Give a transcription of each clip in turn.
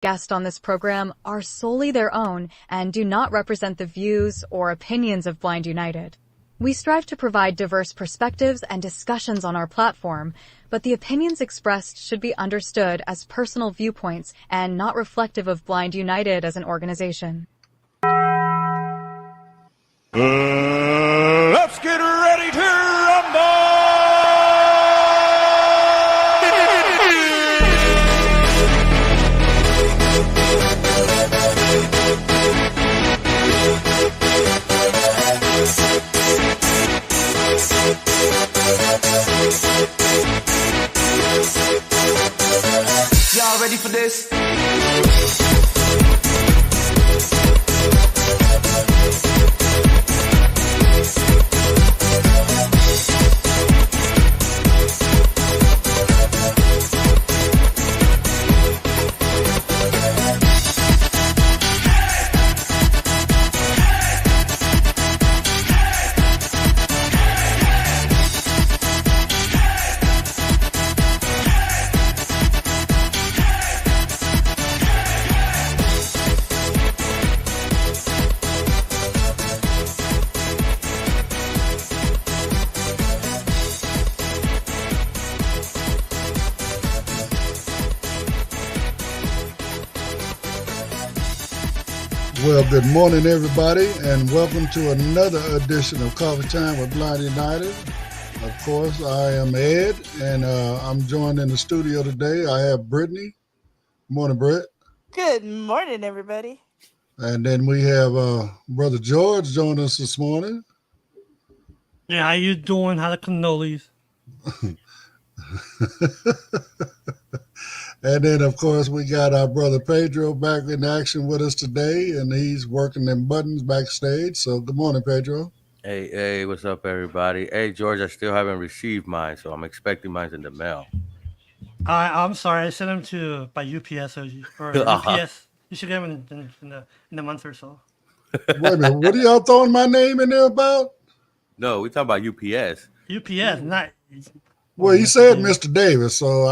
Guests on this program are solely their own and do not represent the views or opinions of Blind United. We strive to provide diverse perspectives and discussions on our platform, but the opinions expressed should be understood as personal viewpoints and not reflective of Blind United as an organization. Let's get ready to rumble! Y'all ready for this? Well, good morning, everybody, and welcome to another edition of Coffee Time with Blind United. Of course, I am Ed, and I'm joined in the studio today. I have Brittany. Morning, Britt. Good morning, everybody. And then we have Brother George joining us this morning. Yeah, how you doing? How the cannolis? And then, of course, we got our brother Pedro back in action with us today, and he's working them buttons backstage. So good morning, Pedro. Hey, what's up, everybody? Hey, George, I still haven't received mine, so I'm expecting mine in the mail. I'm sorry, I sent them to by UPS or UPS. You should get them in a month or so. Wait a minute, what are y'all throwing my name in there about? No, we talking about UPS. UPS, not. Well, he said Mr. Davis, so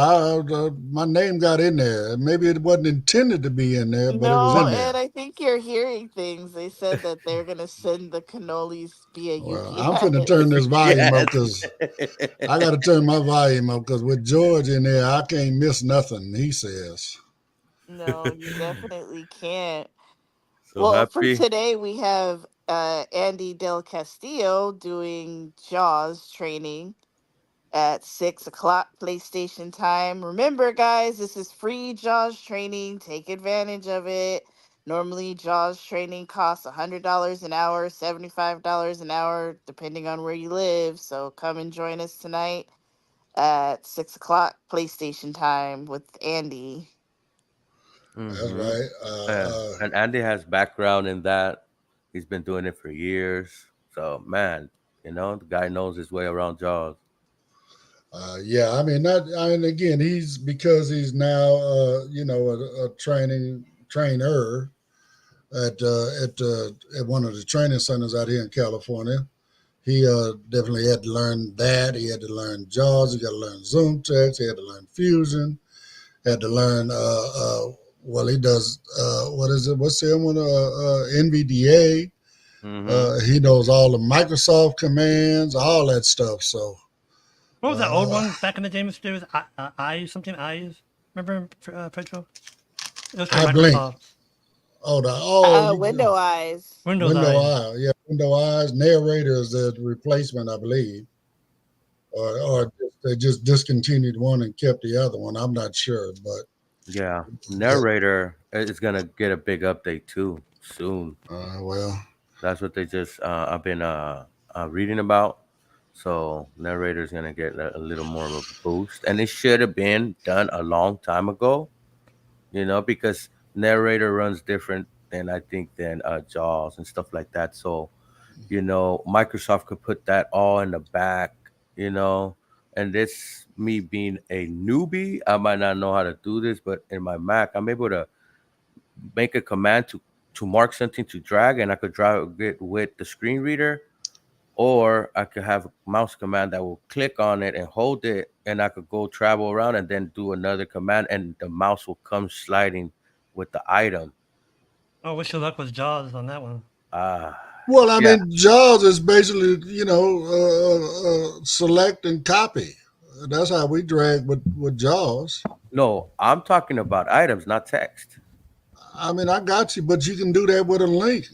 my name got in there. Maybe it wasn't intended to be in there, but it was in there. Ed, I think you're hearing things. They said that they're going to send the cannolis via UPS. I'm finna turn this volume up because I got to turn my volume up because with George in there, I can't miss nothing he says. No, you definitely can't. So for today, we have Andy Del Castillo doing JAWS training at 6 o'clock PlayStation time. Remember, guys, this is free JAWS training. Take advantage of it. Normally, JAWS training costs $100 an hour, $75 an hour, depending on where you live. So come and join us tonight at 6 o'clock PlayStation time with Andy. That's right. And Andy has background in that. He's been doing it for years. So, man, the guy knows his way around JAWS. Again, because he's now, a trainer at one of the training centers out here in California. He definitely had to learn that. He had to learn JAWS. He got to learn Zoom text. He had to learn Fusion. Had to learn. He does. What is it? What's the one? NVDA. Mm-hmm. He knows all the Microsoft commands, all that stuff. So. What was that old one back in the day, Mr. Davis? Eyes? Remember, Pedro? It was I blink. Window Eyes. Window Eyes. Yeah, Window Eyes. Narrator is the replacement, I believe. Or they just discontinued one and kept the other one. I'm not sure, but. Yeah, Narrator is going to get a big update, too, soon. That's what they just, I've been reading about. So Narrator is going to get a little more of a boost. And it should have been done a long time ago, because Narrator runs different than JAWS and stuff like that. So, Microsoft could put that all in the back, and this, me being a newbie, I might not know how to do this, but in my Mac, I'm able to make a command to mark something to drag, and I could drag it with the screen reader. Or I could have a mouse command that will click on it and hold it, and I could go travel around and then do another command, and the mouse will come sliding with the item. Oh, wish you luck with Jaws on that one. Well, I mean, Jaws is basically, select and copy. That's how we drag with Jaws. No, I'm talking about items, not text. I mean, I got you, but you can do that with a link.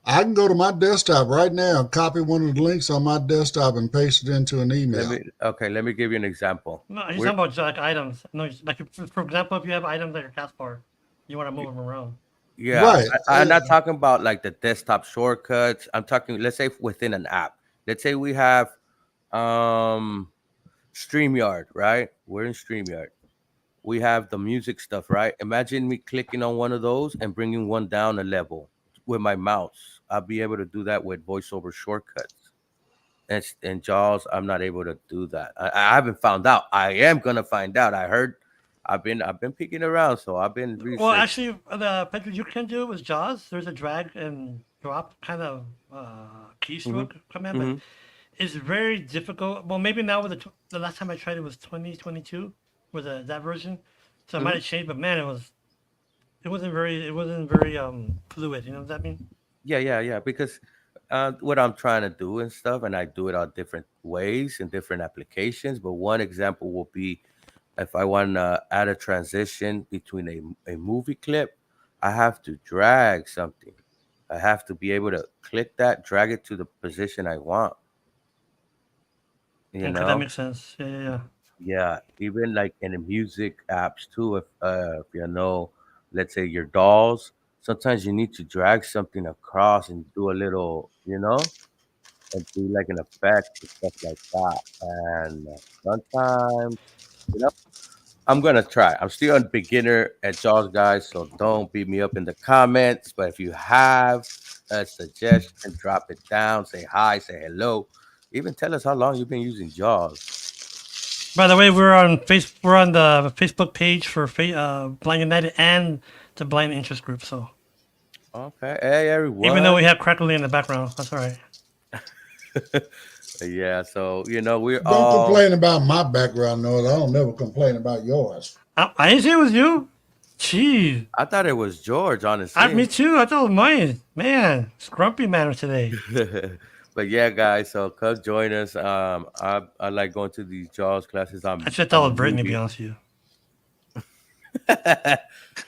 I can go to my desktop right now, copy one of the links on my desktop, and paste it into an email. Let me give you an example. No, he's talking about like items. No, like for example, if you have items at your taskbar, you want to move them around. Yeah, right. I'm not talking about like the desktop shortcuts. I'm talking, let's say, within an app. Let's say we have StreamYard, right? We're in StreamYard. We have the music stuff, right? Imagine me clicking on one of those and bringing one down a level with my mouse. I'll be able to do that with voiceover shortcuts. And Jaws, I'm not able to do that. I haven't found out. I am gonna find out. I heard. I've been peeking around, so I've been researching. Well, actually, Pedro, you can do it with Jaws. There's a drag and drop kind of keystroke command, but it's very difficult. Well, maybe now with the last time I tried it was 2022 with that version, so it might have changed. But man, it wasn't very fluid. You know what that mean? Yeah. Because what I'm trying to do and stuff, and I do it on different ways in different applications. But one example will be if I want to add a transition between a movie clip, I have to drag something. I have to be able to click that, drag it to the position I want. You know? That makes sense. Yeah. Yeah, even like in the music apps too. If you know, let's say your dolls, sometimes you need to drag something across and do a little, and do like an effect and stuff like that. And sometimes, I'm gonna try. I'm still a beginner at Jaws, guys, so don't beat me up in the comments. But if you have a suggestion, drop it down. Say hi, say hello. Even tell us how long you've been using Jaws. By the way, we're on the Facebook page for Blind United and the Blind Interest Group. So. Okay. Hey, everyone. Even though we have crackling in the background, that's all right. Yeah, so we're don't complain about my background noise. I don't never complain about yours. I didn't say it was you. Jeez. I thought it was George, honestly. Me too. I thought it was mine. Man, it's grumpy man today. But yeah, guys, so come join us. I like going to these Jaws classes. I just thought it was Brittany, to be honest with you.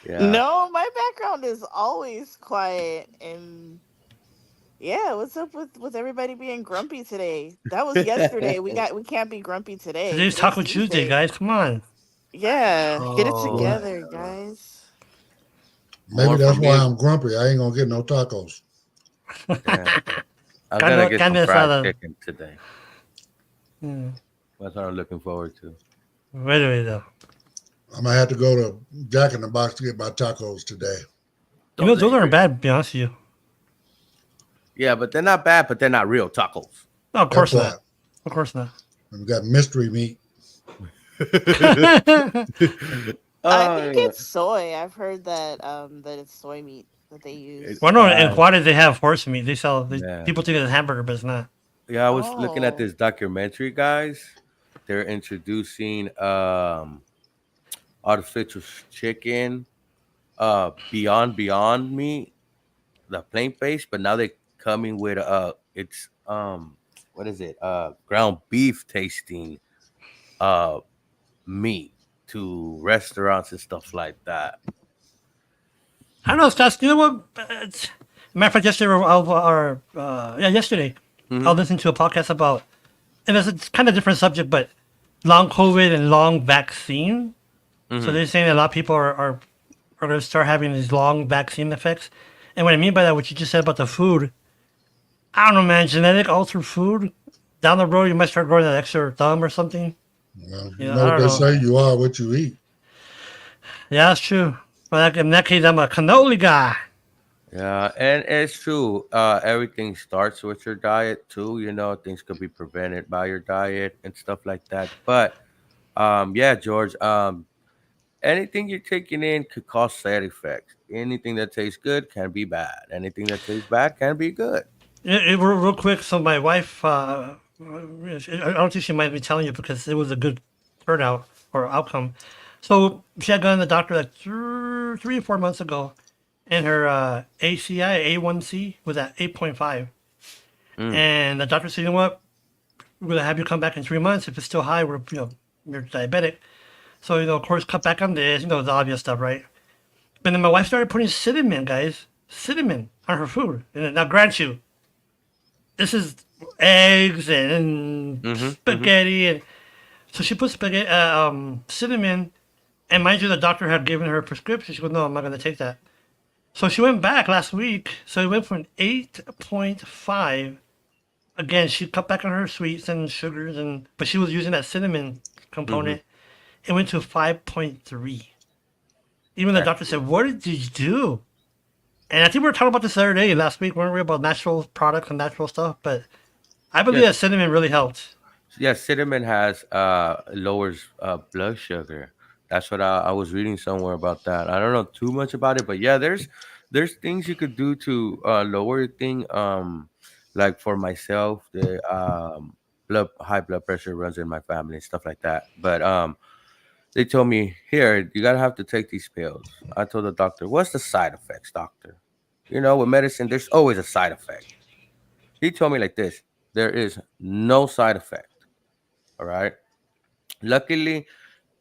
Yeah. No, my background is always quiet and. Yeah, what's up with everybody being grumpy today? That was yesterday. We can't be grumpy today. Today's Taco Tuesday, guys. Come on. Yeah, get it together, guys. Maybe that's why I'm grumpy. I ain't gonna get no tacos. Yeah. I'm gonna get some fried chicken today. That's what I'm looking forward to. Wait though. I'm gonna have to go to Jack in the Box to get my tacos today. Those aren't bad, to be honest with you. Yeah, but they're not bad, but they're not real tacos. No, of course not. Of course not. We've got mystery meat. I think it's soy. I've heard that that it's soy meat that they use. Well, no, and why did they have horse meat? They sell. People think it's hamburger, but it's not. Yeah, I was looking at this documentary, guys. They're introducing artificial chicken, Beyond Meat, the plant-based, but now they coming with it's what is it? Ground beef tasting meat to restaurants and stuff like that. I don't know, Stas. You know what? Matter of fact, yesterday, I listened to a podcast about, and it's kind of different subject, but long COVID and long vaccine. So they're saying that a lot of people are going to start having these long vaccine effects. And what I mean by that, what you just said about the food, I don't know, man, genetic altered food, down the road, you might start growing that extra thumb or something. Well, they say you are what you eat. Yeah, that's true. But in that case, I'm a cannoli guy. Yeah, and it's true. Everything starts with your diet, too. Things could be prevented by your diet and stuff like that. But, yeah, George, anything you're taking in could cause side effects. Anything that tastes good can be bad. Anything that tastes bad can be good. Real quick, so my wife, I don't think she might be telling you because it was a good turnout or outcome. So she had gone to the doctor like 3 or 4 months ago, and her ACI A1C was at 8.5. And the doctor said, you know what? We're gonna have you come back in 3 months. If it's still high, you're diabetic. So of course, cut back on this. The obvious stuff, right? But then my wife started putting cinnamon, guys, cinnamon on her food. And now, grant you, this is eggs and spaghetti, and so she put spaghetti, cinnamon. And mind you, the doctor had given her a prescription. She goes, "No, I'm not gonna take that." So she went back last week. So it went from 8.5. Again, she cut back on her sweets and sugars, but she was using that cinnamon component. It went to 5.3. Even the doctor said, "What did you do?" And I think we were talking about this the other day, last week, weren't we, about natural products and natural stuff? But I believe that cinnamon really helped. Yeah, cinnamon has lowers blood sugar. That's what I was reading somewhere about that. I don't know too much about it, but yeah, there's things you could do to lower your thing. Like for myself, the high blood pressure runs in my family and stuff like that. But they told me, here, you gotta have to take these pills. I told the doctor, what's the side effects, doctor? With medicine, there's always a side effect. He told me like this: there is no side effect. All right. Luckily,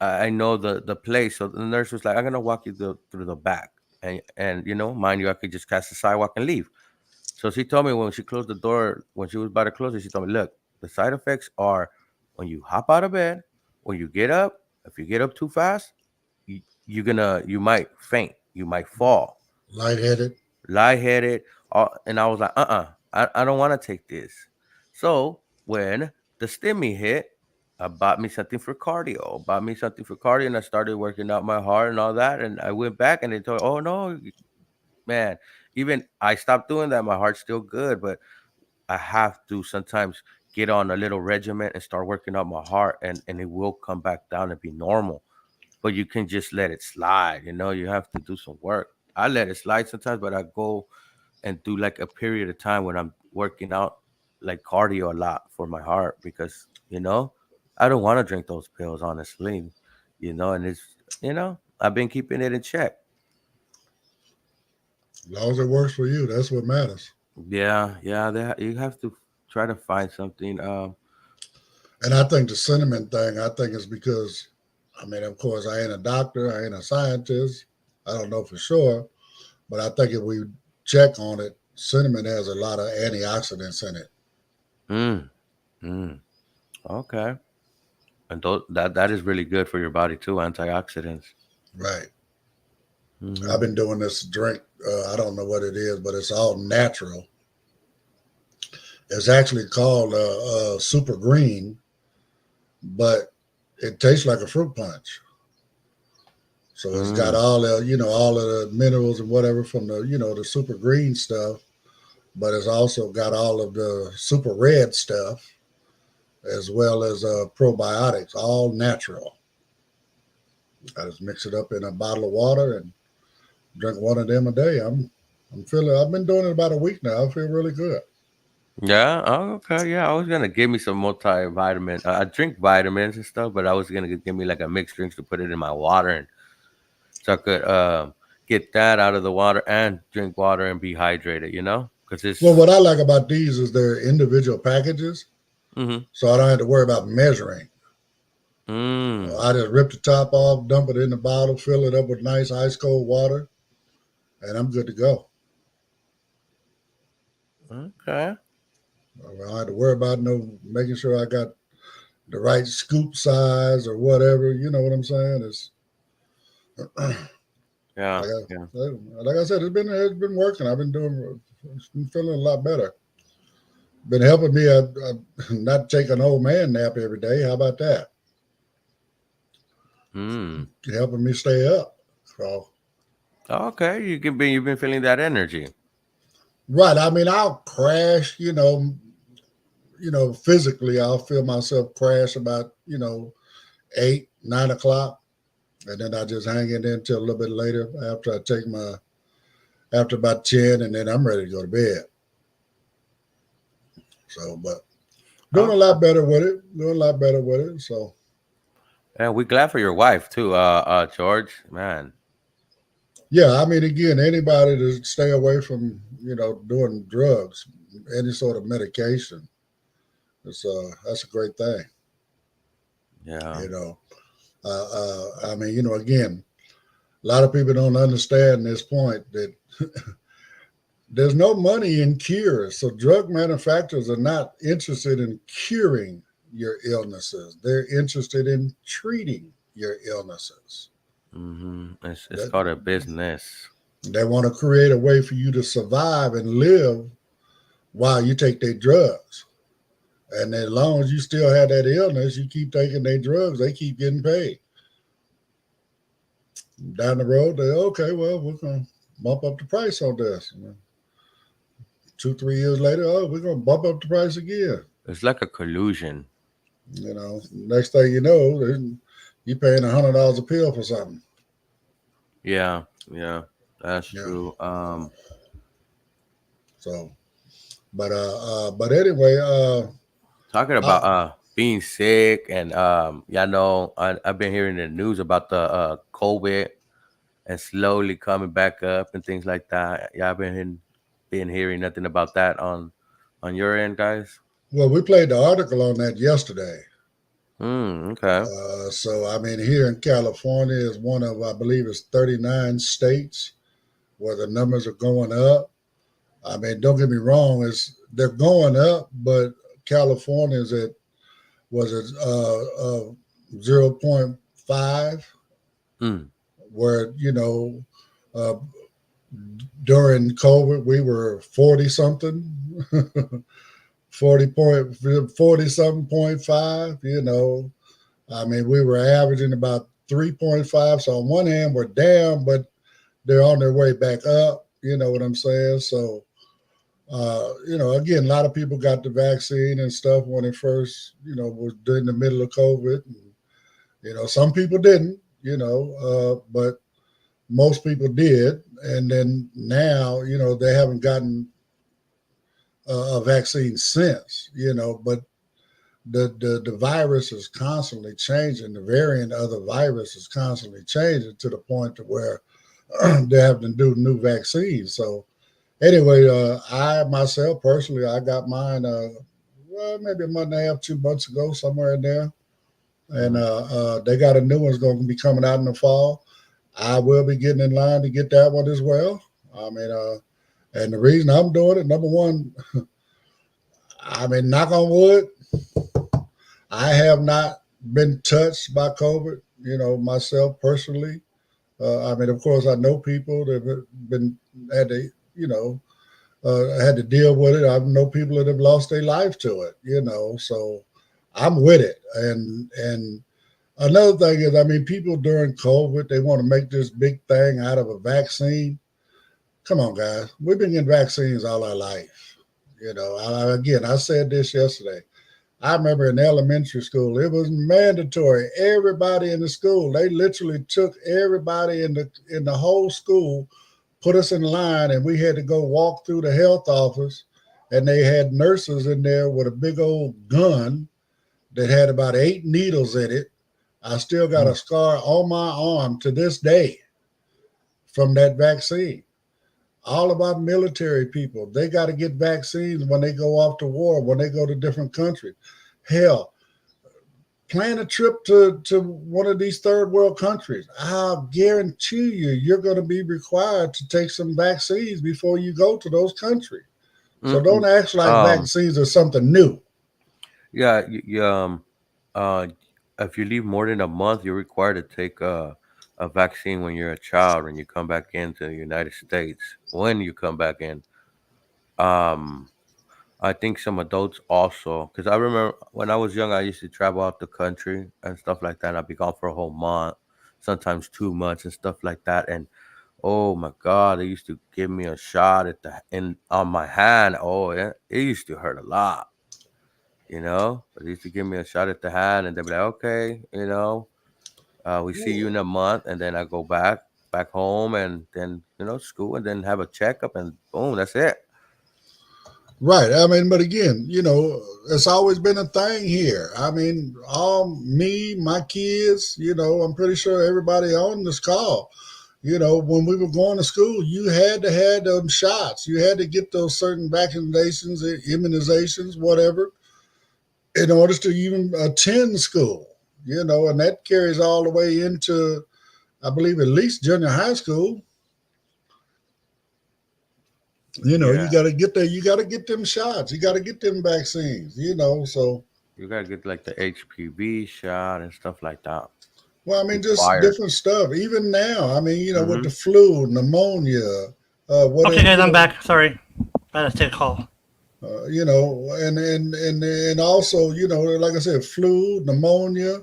I know the place. So the nurse was like, I'm gonna walk you through the back, and mind you, I could just cast the sidewalk and leave. So she told me when she closed the door, when she was about to close it, she told me, look, the side effects are when you hop out of bed, when you get up. If you get up too fast, you might faint, you might fall, lightheaded. And I was like, I don't want to take this. So when the stimmy hit, I bought me something for cardio. And I started working out my heart and all that. And I went back and they told, oh no, man. Even I stopped doing that. My heart's still good, but I have to sometimes get on a little regimen and start working out my heart, and it will come back down and be normal. But you can just let it slide. You have to do some work. I let it slide sometimes, but I go and do like a period of time when I'm working out like cardio a lot for my heart, because I don't want to drink those pills, honestly. And it's I've been keeping it in check. As long as it works for you, that's what matters. Yeah, you have to try to find something. And I think the cinnamon thing, I think is because, of course, I ain't a doctor, I ain't a scientist, I don't know for sure, but I think if we check on it, cinnamon has a lot of antioxidants in it. Okay. And that is really good for your body too, antioxidants. Right. I've been doing this drink. I don't know what it is, but it's all natural. It's actually called Super Green, but it tastes like a fruit punch. So it's got all the, all of the minerals and whatever from the, the super green stuff, but it's also got all of the super red stuff, as well as probiotics, all natural. I just mix it up in a bottle of water and drink one of them a day. I've been doing it about a week now. I feel really good. Yeah. Oh, okay. Yeah. I was gonna give me some multivitamin. I drink vitamins and stuff, but I was gonna give me like a mixed drink to put it in my water, and so I could get that out of the water and drink water and be hydrated. Because it's what I like about these is they're individual packages, so I don't have to worry about measuring. I just rip the top off, dump it in the bottle, fill it up with nice ice cold water, and I'm good to go. Okay. I don't have to worry about making sure I got the right scoop size or whatever. You know what I'm saying? It's yeah. Like I said, it's been working. I've been feeling a lot better. Been helping me. I not take an old man nap every day. How about that? Helping me stay up. So. Okay, you've been feeling that energy. Right. I'll crash, physically I'll feel myself crash about, 8, 9 o'clock. And then I just hang in there until a little bit later after about 10, and then I'm ready to go to bed. So, but doing a lot better with it. So. And we're glad for your wife too, George. Man. Yeah, I mean, again, anybody to stay away from, doing drugs, any sort of medication, that's a great thing. Yeah. I mean, again, a lot of people don't understand this point that there's no money in cures. So drug manufacturers are not interested in curing your illnesses. They're interested in treating your illnesses. Mm-hmm. It's called a business. They want to create a way for you to survive and live while you take their drugs. And as long as you still have that illness, you keep taking their drugs, they keep getting paid. Down the road, okay, well, we're going to bump up the price on this. 2-3 years later, we're going to bump up the price again. It's like a collusion. Next thing you know, you're paying $100 a pill for something. Yeah, that's true. So, but anyway, talking about being sick and I've been hearing the news about the COVID and slowly coming back up and things like that. Yeah, I've been hearing nothing about that on your end, guys. Well, we played the article on that yesterday. Okay. So, I mean, here in California is one of, I believe it's 39 states where the numbers are going up. I mean, don't get me wrong, they're going up, but California was at 0.5, where, during COVID, we were 40 something, 40 something 0.5, I mean, we were averaging about 3.5. So on one hand, we're down, but they're on their way back up. You know what I'm saying? So, again, a lot of people got the vaccine and stuff when it first, was during the middle of COVID. And, some people didn't, but most people did. And then now, they haven't gotten a vaccine since, but the virus is constantly changing. The variant of the virus is constantly changing to the point to where they have to do new vaccines. So anyway, I myself personally, I got mine, maybe a month and a half, 2 months ago, somewhere in there. And they got a new one's going to be coming out in the fall. I will be getting in line to get that one as well. I mean, and the reason I'm doing it, number one, I mean, knock on wood, I have not been touched by COVID, myself personally. I mean, of course, I know people that have had to deal with it. I know people that have lost their life to it, so I'm with it. And another thing is, I mean, people during COVID, they want to make this big thing out of a vaccine. Come on, guys. We've been getting vaccines all our life. I said this yesterday. I remember in elementary school, it was mandatory. Everybody in the school, they literally took everybody in the whole school, put us in line, and we had to go walk through the health office, and they had nurses in there with a big old gun that had about 8 needles in it. I still got a scar on my arm to this day from that vaccine. All of our military people, they got to get vaccines when they go off to war, when they go to different countries. Hell, plan a trip to one of these third world countries. I'll guarantee you're going to be required to take some vaccines before you go to those countries. So don't act like vaccines are something new. Yeah, if you leave more than a month, you're required to take a vaccine when you're a child and you come back into the United States. When you come back in, I think some adults also, because I remember when I was young, I used to travel out the country and stuff like that. And I'd be gone for a whole month, sometimes 2 months and stuff like that. And oh my God, they used to give me a shot on my hand. Oh, yeah, it used to hurt a lot, But they used to give me a shot at the hand, and they'd be like, okay, we see you in a month, and then I go back home, and then school, and then have a checkup, and boom, that's it. Right. I mean, but again, it's always been a thing here. I mean, all me, my kids, I'm pretty sure everybody on this call, when we were going to school, you had to have them shots. You had to get those certain vaccinations, immunizations, whatever, in order to even attend school, and that carries all the way into, I believe, at least junior high school. You got to get there. You got to get them shots. You got to get them vaccines. So You gotta get like the HPV shot and stuff like that. well, I mean, just Required. different stuff. Even now, I mean, with Mm-hmm. the flu, pneumonia, Okay, whatever, guys, I'm back. Sorry, I had to take a call. and also, like I said, flu, pneumonia.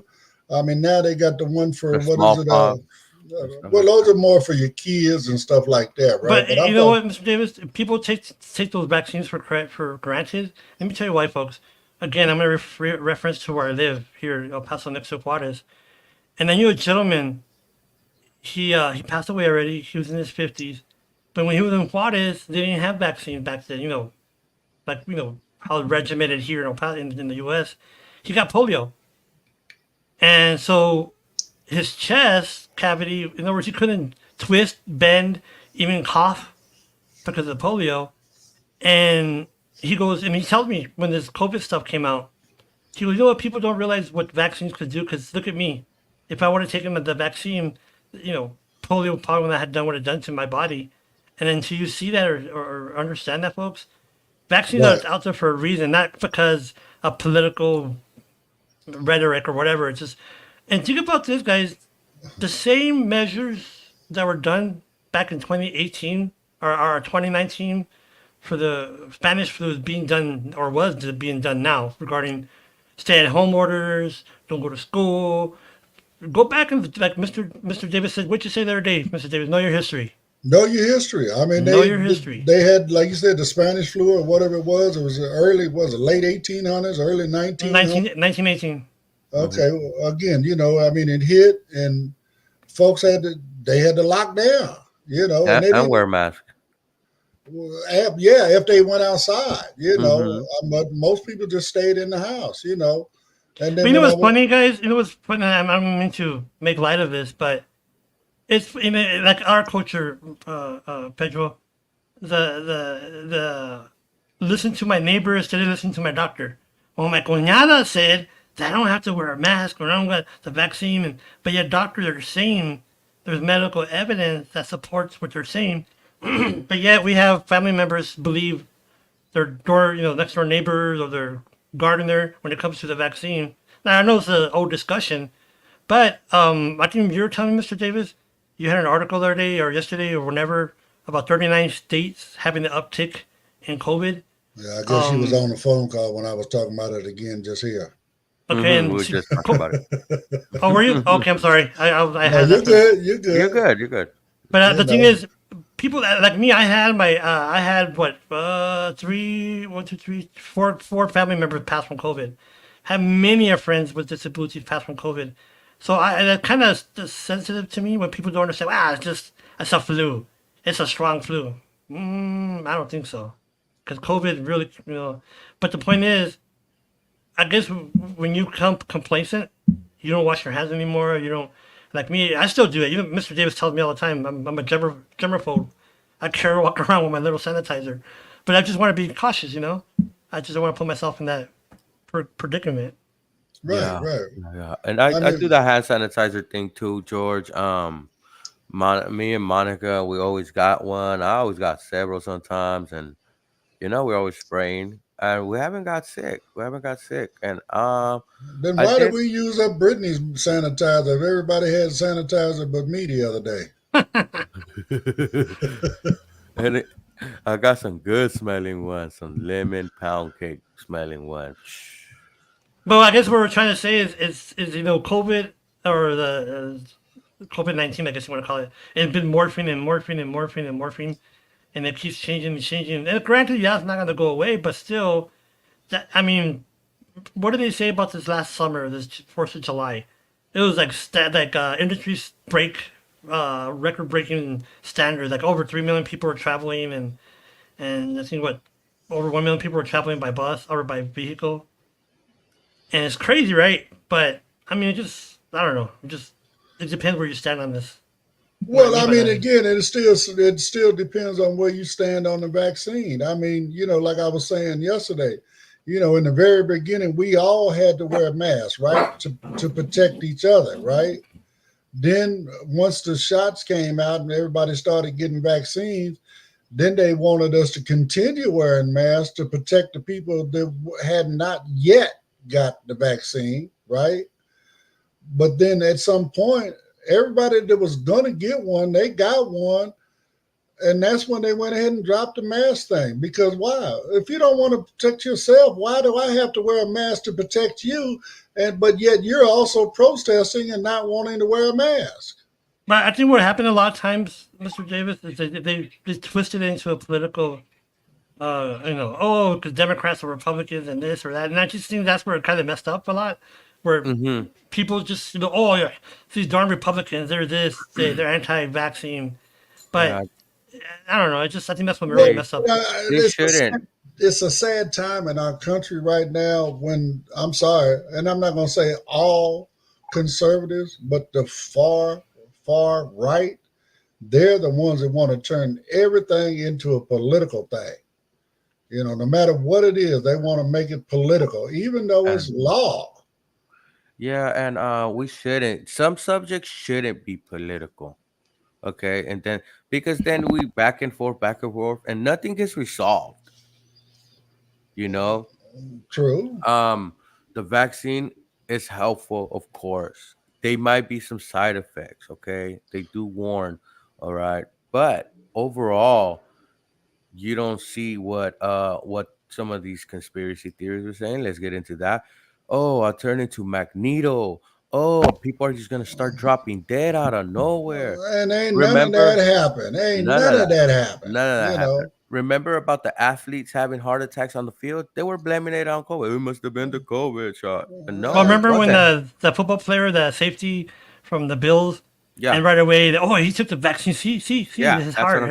I mean, now they got the one for The what is it? smallpox and stuff Well, like those that. are more for your kids and stuff like that, right? But But I'm you know talking. what, Mr. Davis? People take those vaccines for granted. Let me tell you why, folks. Again, I'm going to reference to where I live here, El Paso, next to Juarez. And I knew a gentleman. He passed away already. He was in his 50s. But when he was in Juarez, they didn't have vaccines back then. Like how regimented here in El Paso, in the U.S. He got polio, and so his chest cavity. In other words, he couldn't twist, bend, even cough because of polio. And he goes, and he tells me when this COVID stuff came out, he goes, people don't realize what vaccines could do because look at me. If I would have taken the vaccine, polio probably wouldn't have done what it done to my body. And until you see that or understand that, folks, vaccines are Right. out there for a reason, not because of political rhetoric or whatever. It's just, and think about this, guys. The same measures that were done back in 2018 or 2019 for the Spanish flu is being done or was being done now regarding stay-at-home orders, don't go to school. Go back and like Mr. Davis said, what you say the other day, Mr. Davis, know your history. Know your history. I mean, Know your history. they had, like you said, the Spanish flu or whatever it was. It was early, was it late 1800s, early 1900s? 1918. Mm-hmm. Okay, well, again, I mean, it hit, and folks they had to lock down, and they And didn't. wear mask. Yeah, if they went outside, Mm-hmm. but most people just stayed in the house, and But then you know when I what's went, funny, guys? You know what's funny? I don't mean to make light of this, but it's like our culture, Pedro. The listen to my neighbor instead of listen to my doctor. Well, my cuñada said that I don't have to wear a mask or I don't get the vaccine, but yet doctors are saying there's medical evidence that supports what they're saying. But yet we have family members believe their next door neighbors or their gardener when it comes to the vaccine. Now I know it's an old discussion, but I think you were telling me, Mr. Davis, you had an article the other day or yesterday or whenever about 39 states having an uptick in COVID. yeah, I guess she was on the phone call when I was talking about it again just here. Okay, Mm-hmm. We and were just talking about it. oh, were you? Okay, I'm sorry. I No, had you're that. good. You're good. You're good. You're good. But You the thing know, is, people like me, I had what four family members pass from COVID. Have many of friends with disabilities pass from COVID. So that kind of sensitive to me when people don't understand. It's a flu. It's a strong flu. I don't think so, because COVID really, But the point is, I guess when you become complacent, you don't wash your hands anymore. You don't like me. I still do it. Mr. Davis tells me all the time. I'm a germaphobe. I walk around with my little sanitizer, but I just want to be cautious. I just don't want to put myself in that predicament. right, Yeah. right. Yeah. And I I do mean, the hand sanitizer thing too, George. Me and Monica, we always got one. I always got several sometimes, and we're always spraying, and we haven't got sick. And then I why did did. we use up Brittany's sanitizer if everybody had sanitizer but me the other day? And I got some good smelling ones, some lemon pound cake smelling one. But I guess what we're trying to say is COVID or the COVID-19, I guess you want to call it. It's been morphing and morphing and morphing and morphing, and it keeps changing and changing. And granted, yeah, it's not going to go away, but still, I mean, what did they say about this last summer, this 4th of July? It was like industry break, record breaking standards. Like over 3 million people were traveling, and I think what over 1 million people were traveling by bus or by vehicle. And it's crazy, right? But I mean, I don't know. It depends where you stand on this. Well, I mean, again, it still depends on where you stand on the vaccine. I mean, like I was saying yesterday, in the very beginning, we all had to wear masks, right, to protect each other, right? Then once the shots came out and everybody started getting vaccines, then they wanted us to continue wearing masks to protect the people that had not yet got the vaccine, right? But then at some point, everybody that was going to get one, they got one. And that's when they went ahead and dropped the mask thing. Because why? If you don't want to protect yourself, why do I have to wear a mask to protect you? But yet you're also protesting and not wanting to wear a mask. But I think what happened a lot of times, Mr. Davis, is they twisted it into a political, because Democrats or Republicans and this or that. And I just think that's where it kind of messed up a lot. Where people just, yeah, these darn Republicans, they're this, they're anti-vaccine. But I don't know. I think that's what really messed up. They shouldn't. It's a sad time in our country right now when, I'm sorry, and I'm not going to say all conservatives, but the far right, they're the ones that want to turn everything into a political thing. No matter what it is, they want to make it political, even though it's law. Yeah, and we shouldn't. Some subjects shouldn't be political. Okay, and then because then we back and forth, and nothing gets resolved. True. The vaccine is helpful, of course. There might be some side effects. Okay, they do warn. All right, but overall, you don't see what some of these conspiracy theories are saying. Let's get into that. Oh, I'll turn into Magneto. Oh, people are just gonna start dropping dead out of nowhere. And ain't none of that happened. None of that happened. None of that happened. Remember about the athletes having heart attacks on the field? They were blaming it on COVID. It must have been the COVID shot. But no. Well, remember when the football player, the safety from the Bills, and right away, he took the vaccine. See, his heart,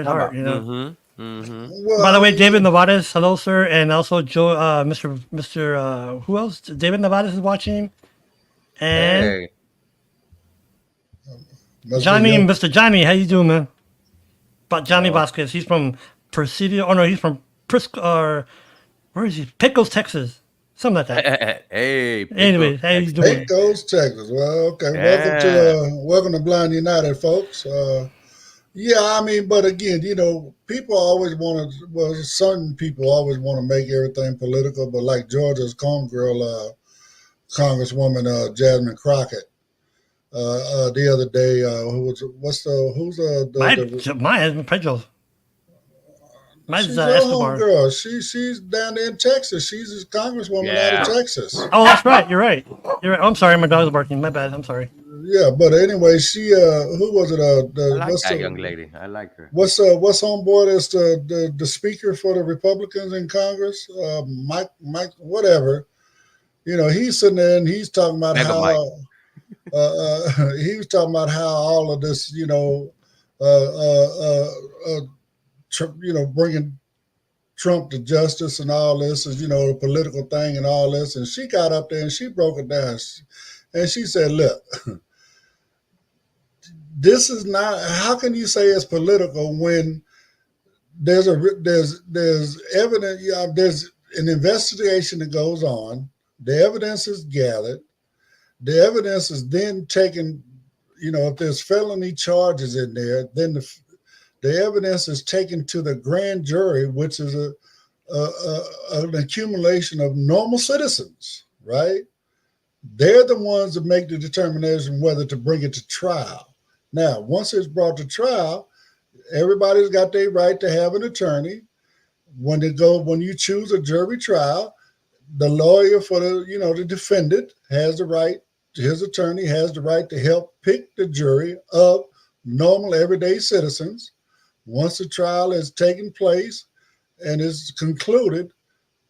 Well, by the way, David Nevares, hello, sir, and also Joe, Mr. Who else? David Nevares is watching, and Johnny, Mr. Johnny, how you doing, man? But Johnny Vasquez, he's from Presidio. Oh no, he's from where is he? Pecos, Texas, something like that. Hey. Anyway, how you doing? Pecos, Texas. Well, okay. Yeah. Welcome to Blind United, folks. Yeah, I mean, but again, people always certain people always want to make everything political, but like Georgia's homegirl, Congresswoman Jasmine Crockett, the other day, Maya Pedro. She's a homegirl. She's down there in Texas. She's a congresswoman out of Texas. Oh, that's right. You're right. Oh, I'm sorry. My dog's barking. My bad. I'm sorry. Yeah, but anyway, she who was it? I like that young lady. I like her. What's homeboy that's the speaker for the Republicans in Congress? Mike, whatever. He's sitting there and he's talking about how he was talking about how all of this, bringing Trump to justice and all this is, the political thing and all this. And she got up there and she broke it down. And she said, look, this is not, how can you say it's political when there's evidence, there's an investigation that goes on, the evidence is gathered, the evidence is then taken, if there's felony charges in there, then the evidence is taken to the grand jury, which is an accumulation of normal citizens, right? They're the ones that make the determination whether to bring it to trial. Now, once it's brought to trial, everybody's got their right to have an attorney. When you choose a jury trial, the lawyer for the defendant has the right, his attorney has the right to help pick the jury of normal everyday citizens. Once the trial has taken place and is concluded,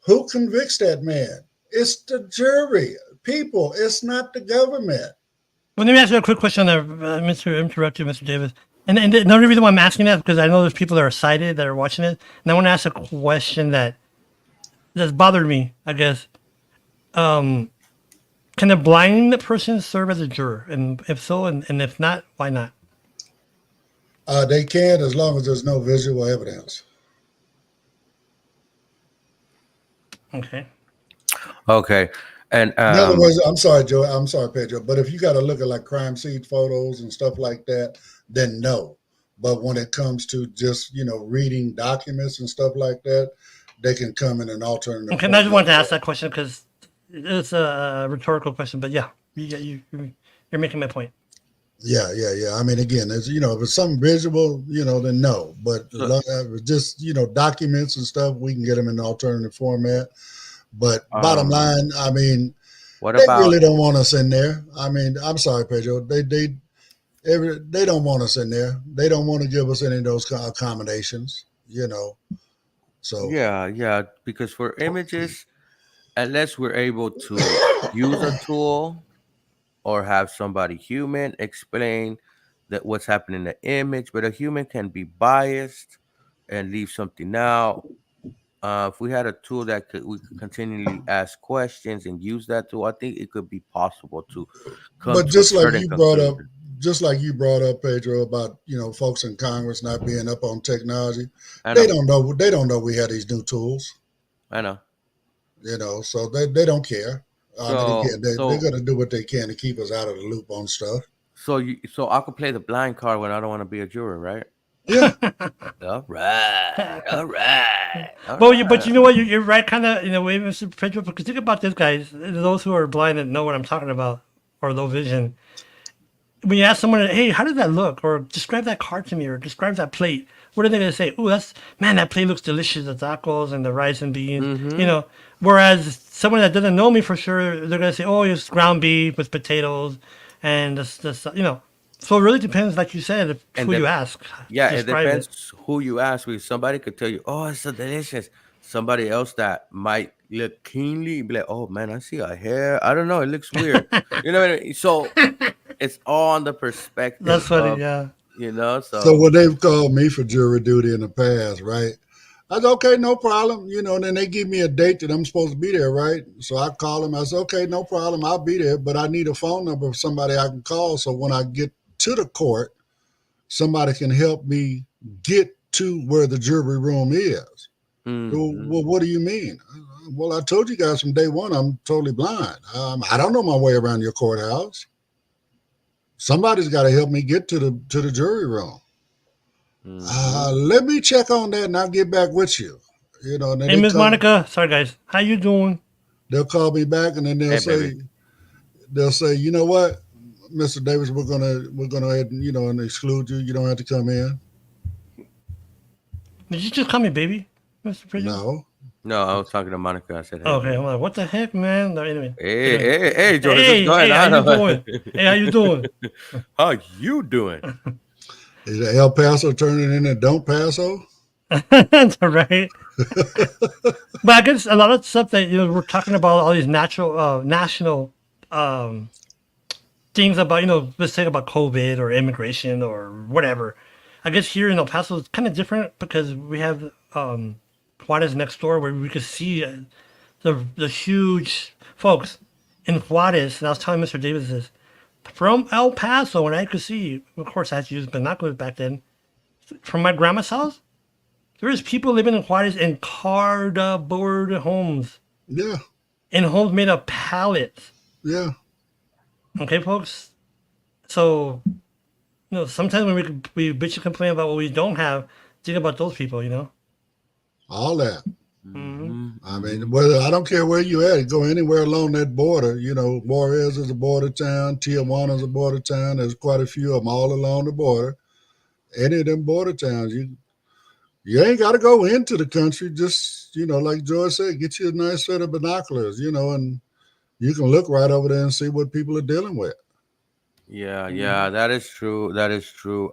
who convicts that man? It's the jury. People, it's not the government. Well, let me ask you a quick question there, Mr. Davis. And the only reason why I'm asking that is because I know there's people that are excited that are watching it. And I want to ask a question that that's bothered me, I guess. Can a blind person serve as a juror? And if so, and if not, why not? They can, as long as there's no visual evidence. Okay. Okay. And In other words, I'm sorry, Joe. I'm sorry, Pedro. But if you got to look at like crime scene photos and stuff like that, then no. But when it comes to just reading documents and stuff like that, they can come in an alternative. Okay, I just wanted to ask that question because it's a rhetorical question. But yeah, you're making my point. Yeah. I mean, again, if it's something visual, then no. But just documents and stuff, we can get them in an alternative format. But bottom line, I mean, they really don't want us in there. I mean, I'm sorry, Pedro. They don't want us in there. They don't want to give us any of those accommodations. So yeah, because for images, unless we're able to use a tool or have somebody human explain that what's happening in the image, but a human can be biased and leave something out. If we had a tool that we could continually ask questions and use that tool, I think it could be possible to come but to just a like certain you conclusion. brought up, Pedro, about folks in Congress not being up on technology. They don't know we have these new tools. I know. So they don't care. I mean, again, they're going to do what they can to keep us out of the loop on stuff. So I could play the blind card when I don't want to be a juror, right? Yeah. All right. But you know what? You're right, kind of in a way, Mr. Pedro. Because think about this, guys. Those who are blind and know what I'm talking about, or low vision. When you ask someone, "Hey, how did that look?" or "Describe that card to me," or "Describe that plate," what are they gonna say? "Oh, that plate looks delicious. The tacos and the rice and beans." Mm-hmm. Whereas someone that doesn't know me for sure, they're gonna say, "Oh, it's ground beef with potatoes," and this. So it really depends, like you said, who you ask. Yeah, it depends who you ask. Because somebody could tell you, "Oh, it's so delicious." Somebody else that might look keenly be like, "Oh man, I see a hair. I don't know. It looks weird." You know what I mean? So it's all on the perspective. That's funny, yeah. So when they've called me for jury duty in the past, right? I said, okay, no problem. And then they give me a date that I'm supposed to be there, right? So I call them. I said, okay, no problem. I'll be there, but I need a phone number of somebody I can call. So when I get to the court, somebody can help me get to where the jury room is. Mm-hmm. Well, what do you mean? Well, I told you guys from day one, I'm totally blind. I don't know my way around your courthouse. Somebody's got to help me get to the jury room. Mm-hmm. Let me check on that and I'll get back with you. Hey, Miss Monica. Sorry, guys. How you doing? They'll call me back and then they'll say, you know what, Mr. Davis, we're gonna ahead and exclude you. You don't have to come in. Did you just call me baby, Mr. Pedro? No, I was talking to Monica. I said, hey. Okay, I'm like, what the heck, man? No, anyway. Hey, George, what's going on? How you doing? Hey, how you doing? How you doing? Is El Paso turning into Don't Paso? That's right. But I guess a lot of stuff that we're talking about, all these national things about let's say about COVID or immigration or whatever. I guess here in El Paso it's kind of different because we have Juarez next door where we could see the huge folks in Juarez. And I was telling Mr. Davis this from El Paso, and I could see. Of course, I had to use binoculars back then. From my grandma's house, there's people living in Juarez in cardboard homes. Yeah. In homes made of pallets. Yeah. Okay, folks. So, sometimes when we bitch and complain about what we don't have, think about those people. All that. Mm-hmm. I mean, I don't care where you at. Go anywhere along that border. Juarez is a border town. Tijuana is a border town. There's quite a few of them all along the border. Any of them border towns, you ain't got to go into the country. Just, like George said, get you a nice set of binoculars, and you can look right over there and see what people are dealing with. Yeah, that is true. That is true.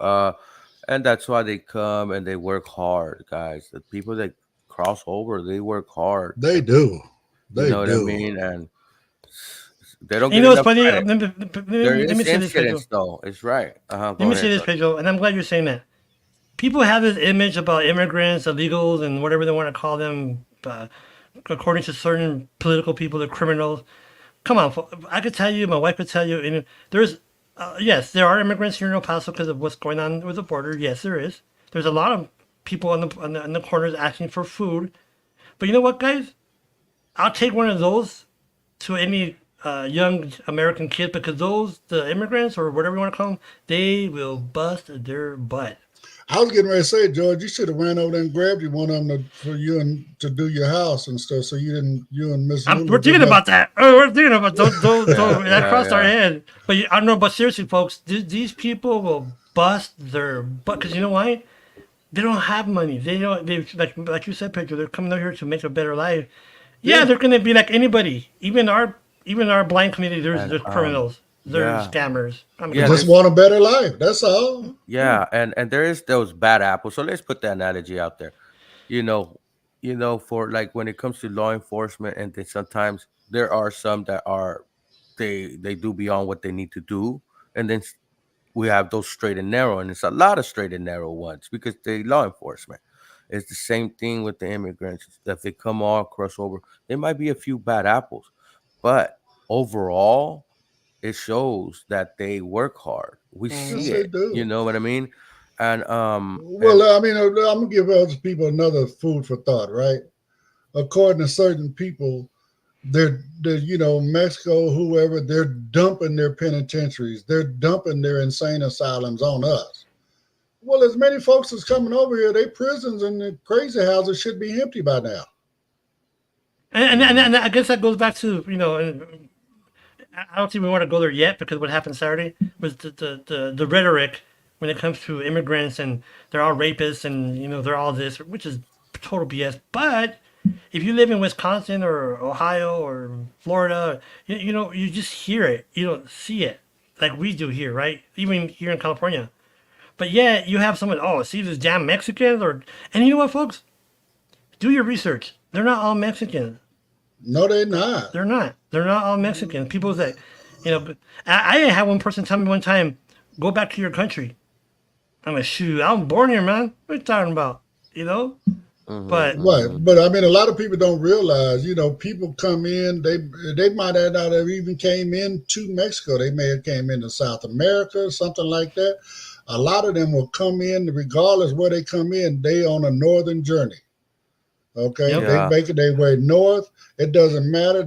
And that's why they come and they work hard, guys. The people that cross over, they work hard. They do. You know what I mean? And they don't get enough funny. credit. Let me say this, Pedro. Though. It's right. Let me say this, Pedro, and I'm glad you're saying that. People have this image about immigrants, illegals, and whatever they want to call them, according to certain political people, they're criminals. Come on, I could tell you, my wife could tell you, and there's, yes, there are immigrants here in El Paso because of what's going on with the border. Yes, there is. There's a lot of people on the corners asking for food. But you know what, guys? I'll take one of those to any young American kid, because the immigrants or whatever you want to call them, they will bust their butt. I was getting ready to say, George, you should have ran over there and grabbed you one of them for you and to do your house and stuff, so you and Miss Lulu. We're thinking about that. Oh, we're thinking about that crossed our head. But I don't know. But seriously, folks, these people will bust their butt, because you know why? They don't have money. They don't. They like you said, Pedro. They're coming out here to make a better life. Yeah, they're gonna be like anybody. Even our blind community. There's criminals. They're scammers. Just want a better life. That's all. Yeah, and there is those bad apples. So let's put that analogy out there. You know, for like when it comes to law enforcement, and then sometimes there are some that are they do beyond what they need to do, and then we have those straight and narrow, and it's a lot of straight and narrow ones because they law enforcement. It's the same thing with the immigrants. If they come all cross over, there might be a few bad apples, but overall, it shows that they work hard. We see it. You know what I mean? And well, I mean, I'm gonna give other people another food for thought, right? According to certain people, they're Mexico, whoever, they're dumping their penitentiaries, they're dumping their insane asylums on us. Well, as many folks as coming over here, their prisons and the crazy houses should be empty by now. And I guess that goes back to, I don't think we want to go there yet, because what happened Saturday was the rhetoric when it comes to immigrants, and they're all rapists, and they're all this, which is total BS. But if you live in Wisconsin or Ohio or Florida, you just hear it. You don't see it like we do here, right? Even here in California. But yeah, you have someone, see these damn Mexicans, and you know what, folks? Do your research. They're not all Mexicans. No, they're not. They're not. They're not all Mexicans. People say, I had one person tell me one time, go back to your country. I'm like, shoot, I'm born here, man. What are you talking about? Mm-hmm. But right. But I mean, a lot of people don't realize, people come in, they might not have even came into Mexico. They may have came into South America or something like that. A lot of them will come in, regardless where they come in, they on a northern journey. Okay, They make their way north. It doesn't matter.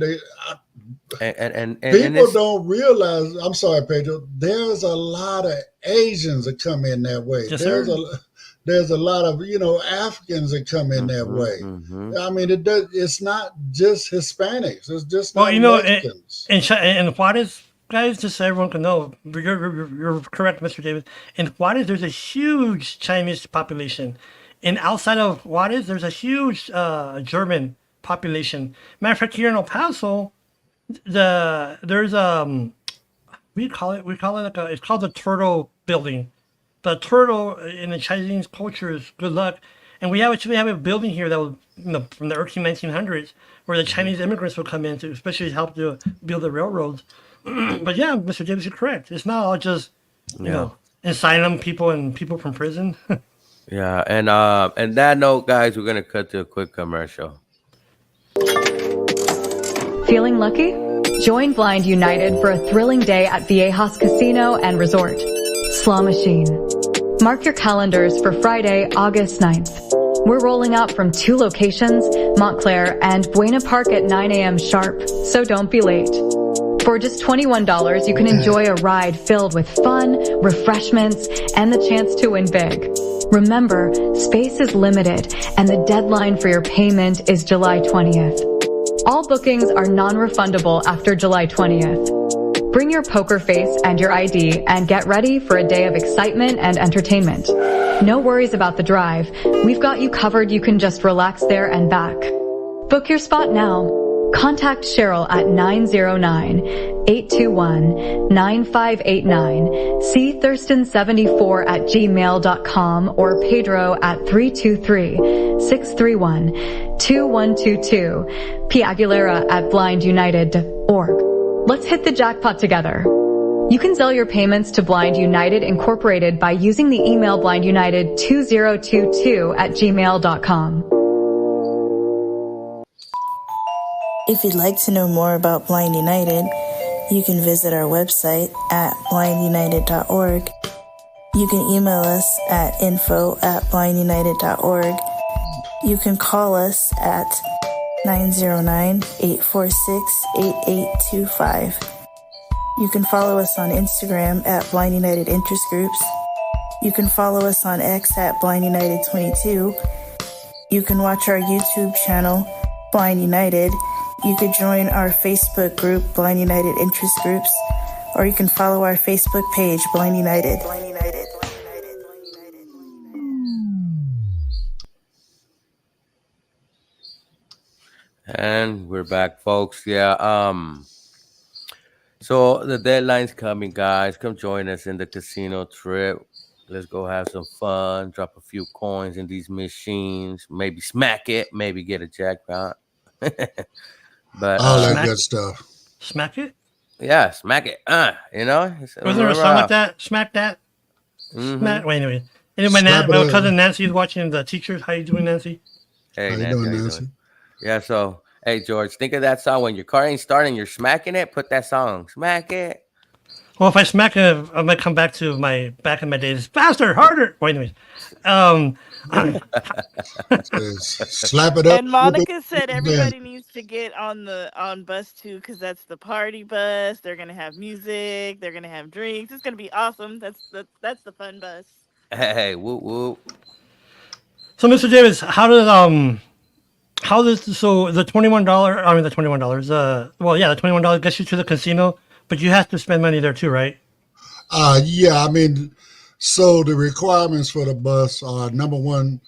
People don't realize. I'm sorry, Pedro. There's a lot of Asians that come in that way. Yes, there's a lot of Africans that come in that way. Mm-hmm. I mean, it's not just Hispanics. It's just not Mexicans. And Juarez, guys, just so everyone can know, you're correct, Mr. Davis. In Juarez, there's a huge Chinese population. And outside of Juarez, there's a huge German population. Matter of fact, here in El Paso, there's we call it it's called the Turtle Building. The turtle in the Chinese culture is good luck, and we actually have a building here that was from the early 1900s, where the Chinese immigrants would come in to especially help to build the railroads. But yeah, Mr. Davis, you're correct. It's not all just asylum people and people from prison. Yeah, and that note, guys, we're gonna cut to a quick commercial. Feeling lucky? Join Blind United for a thrilling day at Viejas Casino and Resort. Slaw Machine. Mark your calendars for Friday, August 9th. We're rolling out from 2 locations, Montclair and Buena Park at 9 a.m. sharp, so don't be late. For just $21, you can enjoy a ride filled with fun, refreshments, and the chance to win big. Remember, space is limited, and the deadline for your payment is July 20th. All bookings are non-refundable after July 20th. Bring your poker face and your ID and get ready for a day of excitement and entertainment. No worries about the drive. We've got you covered. You can just relax there and back. Book your spot now. Contact Cheryl at 909-821-9589, see Thurston74@gmail.com, or Pedro at 323-631-2122, P. Aguilera at blindunited.org. Let's hit the jackpot together. You can sell your payments to Blind United Incorporated by using the email blindunited2022@gmail.com. If you'd like to know more about Blind United, you can visit our website at blindunited.org. You can email us at info@blindunited.org. You can call us at 909-846-8825. You can follow us on Instagram at Blind United Interest Groups. You can follow us on X at Blind United 22. You can watch our YouTube channel, Blind United. You could join our Facebook group, Blind United Interest Groups, or you can follow our Facebook page, Blind United. And we're back, folks. Yeah. So the deadline's coming, guys. Come join us in the casino trip. Let's go have some fun. Drop a few coins in these machines. Maybe smack it. Maybe get a jackpot. But all that good stuff. Smack it. Yeah, smack it. You know. Was there a song like that? Smack that. Smack. Wait, anyway. My cousin Nancy is watching The Teachers. How you doing, Nancy? Hey, how you doing, Nancy? Yeah, so, hey, George, think of that song. When your car ain't starting, you're smacking it, put that song. Smack it. Well, if I smack it, I might come back to back in my days. Faster, harder. Wait, anyways. Slap it up. And Monica said everybody needs to get on bus 2 because that's the party bus. They're going to have music. They're going to have drinks. It's going to be awesome. That's the fun bus. Hey, whoop, whoop. So, Mr. Davis, how does the $21? I mean, the $21. The $21 gets you to the casino, but you have to spend money there too, right? Yeah. I mean, so the requirements for the bus are, number one,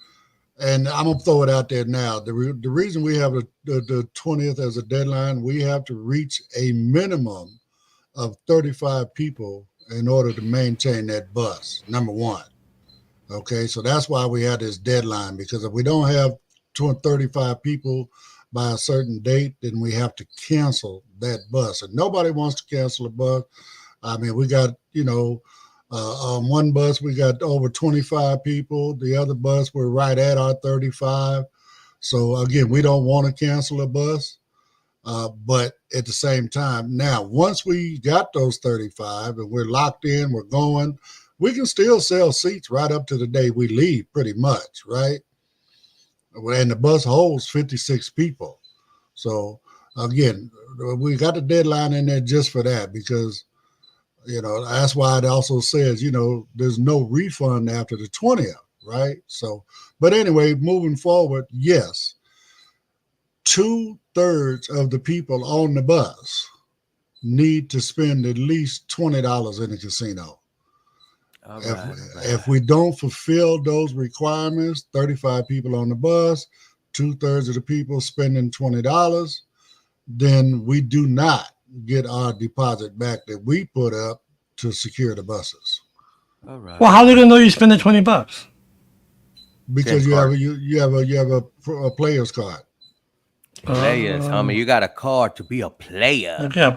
and I'm gonna throw it out there now. The reason we have the 20th as a deadline, we have to reach a minimum of 35 people in order to maintain that bus. Number one. Okay, so that's why we had this deadline, because if we don't have 35 people by a certain date, then we have to cancel that bus. And nobody wants to cancel a bus. I mean, we got, on one bus, we got over 25 people. The other bus, we're right at our 35. So again, we don't want to cancel a bus. But at the same time, now, once we got those 35 and we're locked in, we're going, we can still sell seats right up to the day we leave, pretty much, right? And the bus holds 56 people. So again, we got the deadline in there just for that, because, that's why it also says, there's no refund after the 20th, right? So, but anyway, moving forward, yes, 2/3 of the people on the bus need to spend at least $20 in the casino. If we don't fulfill those requirements, 35 people on the bus, 2/3 of the people spending $20, then we do not get our deposit back that we put up to secure the buses. All right. Well, how are they gonna know you spend the $20? Because you have a player's card. Players, homie, you got a card to be a player. Okay,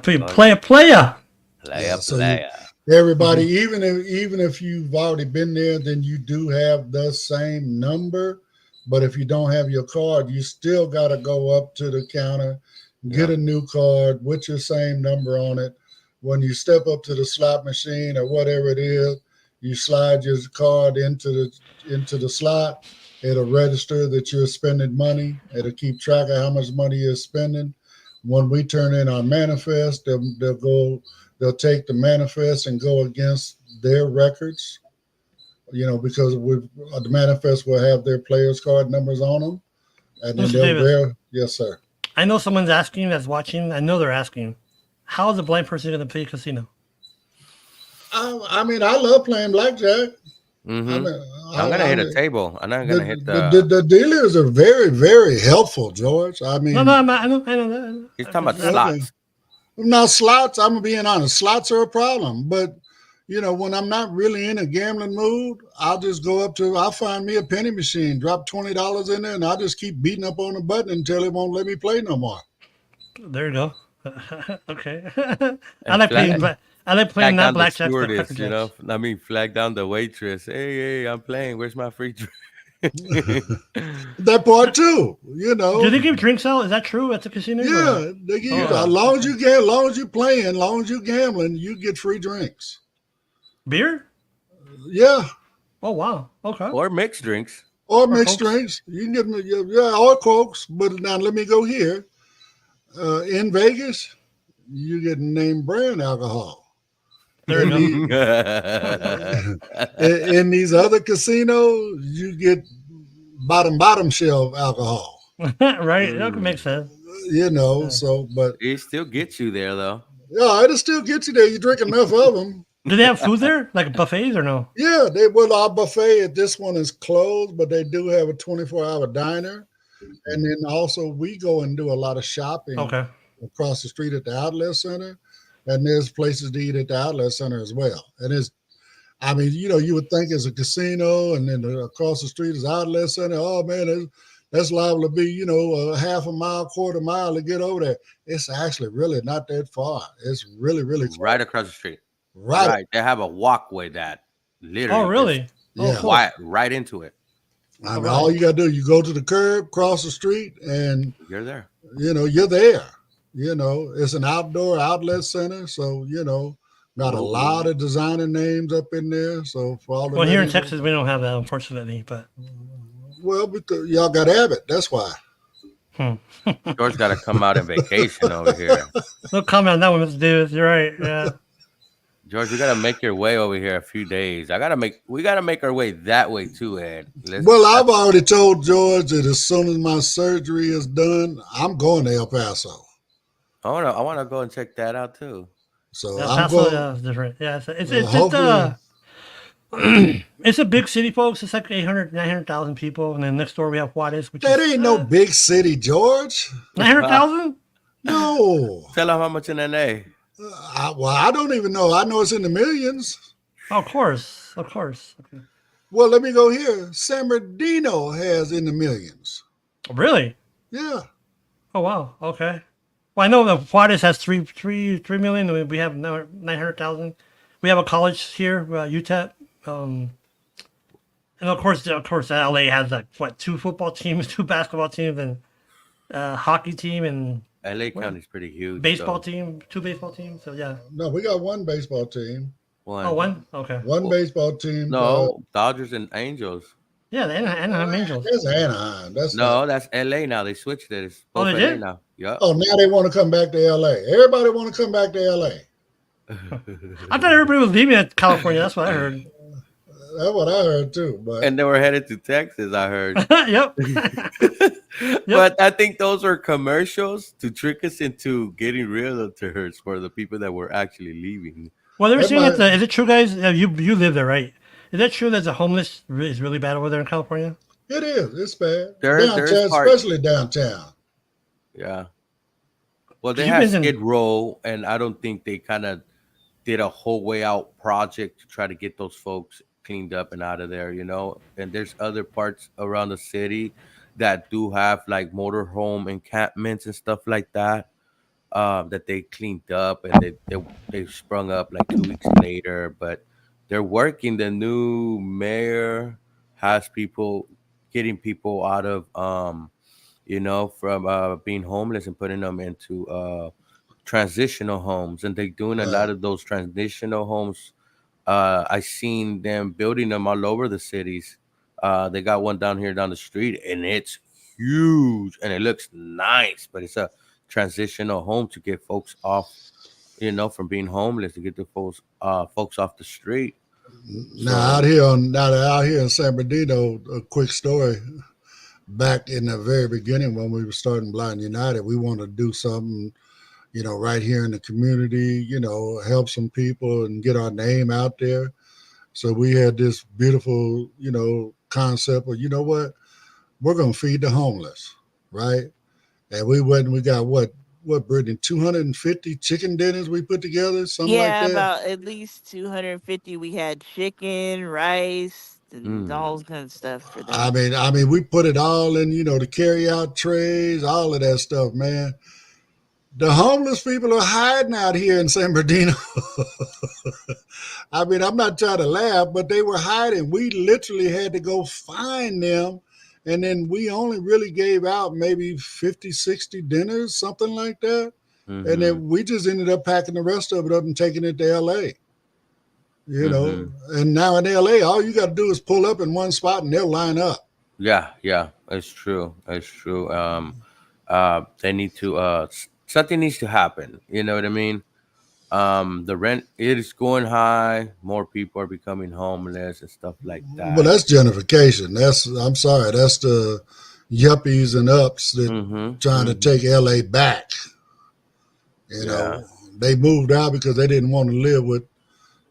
player. Everybody, even if you've already been there, then you do have the same number. But if you don't have your card, you still got to go up to the counter, get a new card with your same number on it. When you step up to the slot machine or whatever it is, you slide your card into the slot. It'll register that you're spending money. It'll keep track of how much money you're spending. When we turn in our manifest, they'll take the manifest and go against their records, because the manifest will have their players' card numbers on them. And then yes, sir. I know someone's asking, that's watching. I know they're asking, how is a blind person going to play casino? I mean, I love playing blackjack. Mm-hmm. I'm going to hit a table. I'm not going to hit the... The dealers are very, very helpful, George. I mean... No, I know that. He's talking about slots. Now, slots, I'm being honest, slots are a problem. But, when I'm not really in a gambling mood, I'll just I'll find me a penny machine, drop $20 in there, and I'll just keep beating up on the button until it won't let me play no more. There you go. Okay. I like playing not blackjack. Flag down the waitress. Hey, I'm playing. Where's my free drink? That part too, you know. Do they give drinks out? Is that true at the casino? Yeah, they give you, as long as you playing, as long as you gambling, you get free drinks. Beer? Yeah. Oh wow. Okay. Or mixed drinks. Or mixed drinks. You can get them, or Cokes. But now let me go here. In Vegas, you get name brand alcohol. There you go. In these other casinos, you get bottom shelf alcohol. Right? That could make sense. You know, so, but it still gets you there, though. Yeah, it'll still get you there. You drink enough of them. Do they have food there, like buffets or no? Yeah, our buffet at this one is closed, but they do have a 24-hour diner. And then also we go and do a lot of shopping across the street at the outlet center. And there's places to eat at the outlet center as well. And you would think it's a casino and then across the street is outlet center. Oh man, that's liable to be, a half a mile, quarter mile to get over there. It's actually really not that far. It's really, really close. Right across the street. Right. They have a walkway that literally. Oh, really? Right into it. I mean, all you got to do, you go to the curb, cross the street, and you're there. You're there. It's an outdoor outlet center. So, got a lot of designer names up in there. So for all the here in Texas, we don't have that, unfortunately. But because y'all got Abbott. That's why. George got to come out on vacation over here. No comment on that one, Mr. Davis. You're right. Yeah. George, we gotta make your way over here a few days. We gotta make our way that way too, Ed. I've already told George that as soon as my surgery is done, I'm going to El Paso. I wanna go and check that out too. So El I'm Paso, going. is different. Yeah, it's a big city, folks. It's like 900,000 people, and then next door we have Juarez, which ain't no big city, George. 900,000? No. Tell them how much in NA. I don't even know. I know it's in the millions. Of course. Okay. Well, let me go here. San Bernardino has in the millions. Really? Yeah. Oh, wow. Okay. Well, I know that Juarez has 3 million. We have 900,000. We have a college here, UTEP. And of course, LA has 2 football teams, 2 basketball teams, and hockey team, and LA County's pretty huge. Baseball team, 2 baseball teams. So yeah. No, we got 1 baseball team. One. Oh, 1? Okay. 1 baseball team. No, Dodgers and Angels. Yeah, the Anaheim Angels. That's Anaheim. That's LA now. They switched it. It's they did? now. Yeah. Oh, now they want to come back to LA. Everybody want to come back to LA. I thought everybody was leaving at California. That's what I heard. That's what I heard too. And they were headed to Texas, I heard. Yep. But I think those are commercials to trick us into getting realtors for the people that were actually leaving. Well, they were saying that. Is it true, guys? You live there, right? Is that true that the homeless is really bad over there in California? It is. It's bad. Downtown, especially downtown. Yeah. Well, they had Skid Row, and I don't think they kind of did a whole way out project to try to get those folks cleaned up and out of there, And there's other parts around the city that do have like motorhome encampments and stuff like that, that they cleaned up, and they sprung up like 2 weeks later. But they're working. The new mayor has getting people out of from being homeless and putting them into transitional homes, and they're doing a lot of those transitional homes. I seen them building them all over the cities. They got one down the street, and it's huge, and it looks nice, but it's a transitional home to get folks off, from being homeless, to get the folks off the street. Now out here in San Bernardino, a quick story. Back in the very beginning when we were starting Blind United, we wanted to do something, right here in the community, help some people and get our name out there. So we had this beautiful, concept of, you know what, we're going to feed the homeless, right? And we got what, Brittany, 250 chicken dinners we put together, something like that? Yeah, about at least 250. We had chicken, rice, and all kind of stuff for them. I mean, we put it all in, the carry-out trays, all of that stuff, man. The homeless people are hiding out here in San Bernardino. I mean, I'm not trying to laugh, but they were hiding. We literally had to go find them. And then we only really gave out maybe 50, 60 dinners, something like that. And then we just ended up packing the rest of it up and taking it to LA. You know, and now in LA, all you got to do is pull up in one spot and they'll line up. Yeah, it's true. It's true. They need to something needs to happen. You know what I mean? The rent is going high. More people are becoming homeless and stuff like that. Well, that's gentrification. I'm sorry, that's the yuppies and ups that trying to take LA back. You know, they moved out because they didn't want to live with,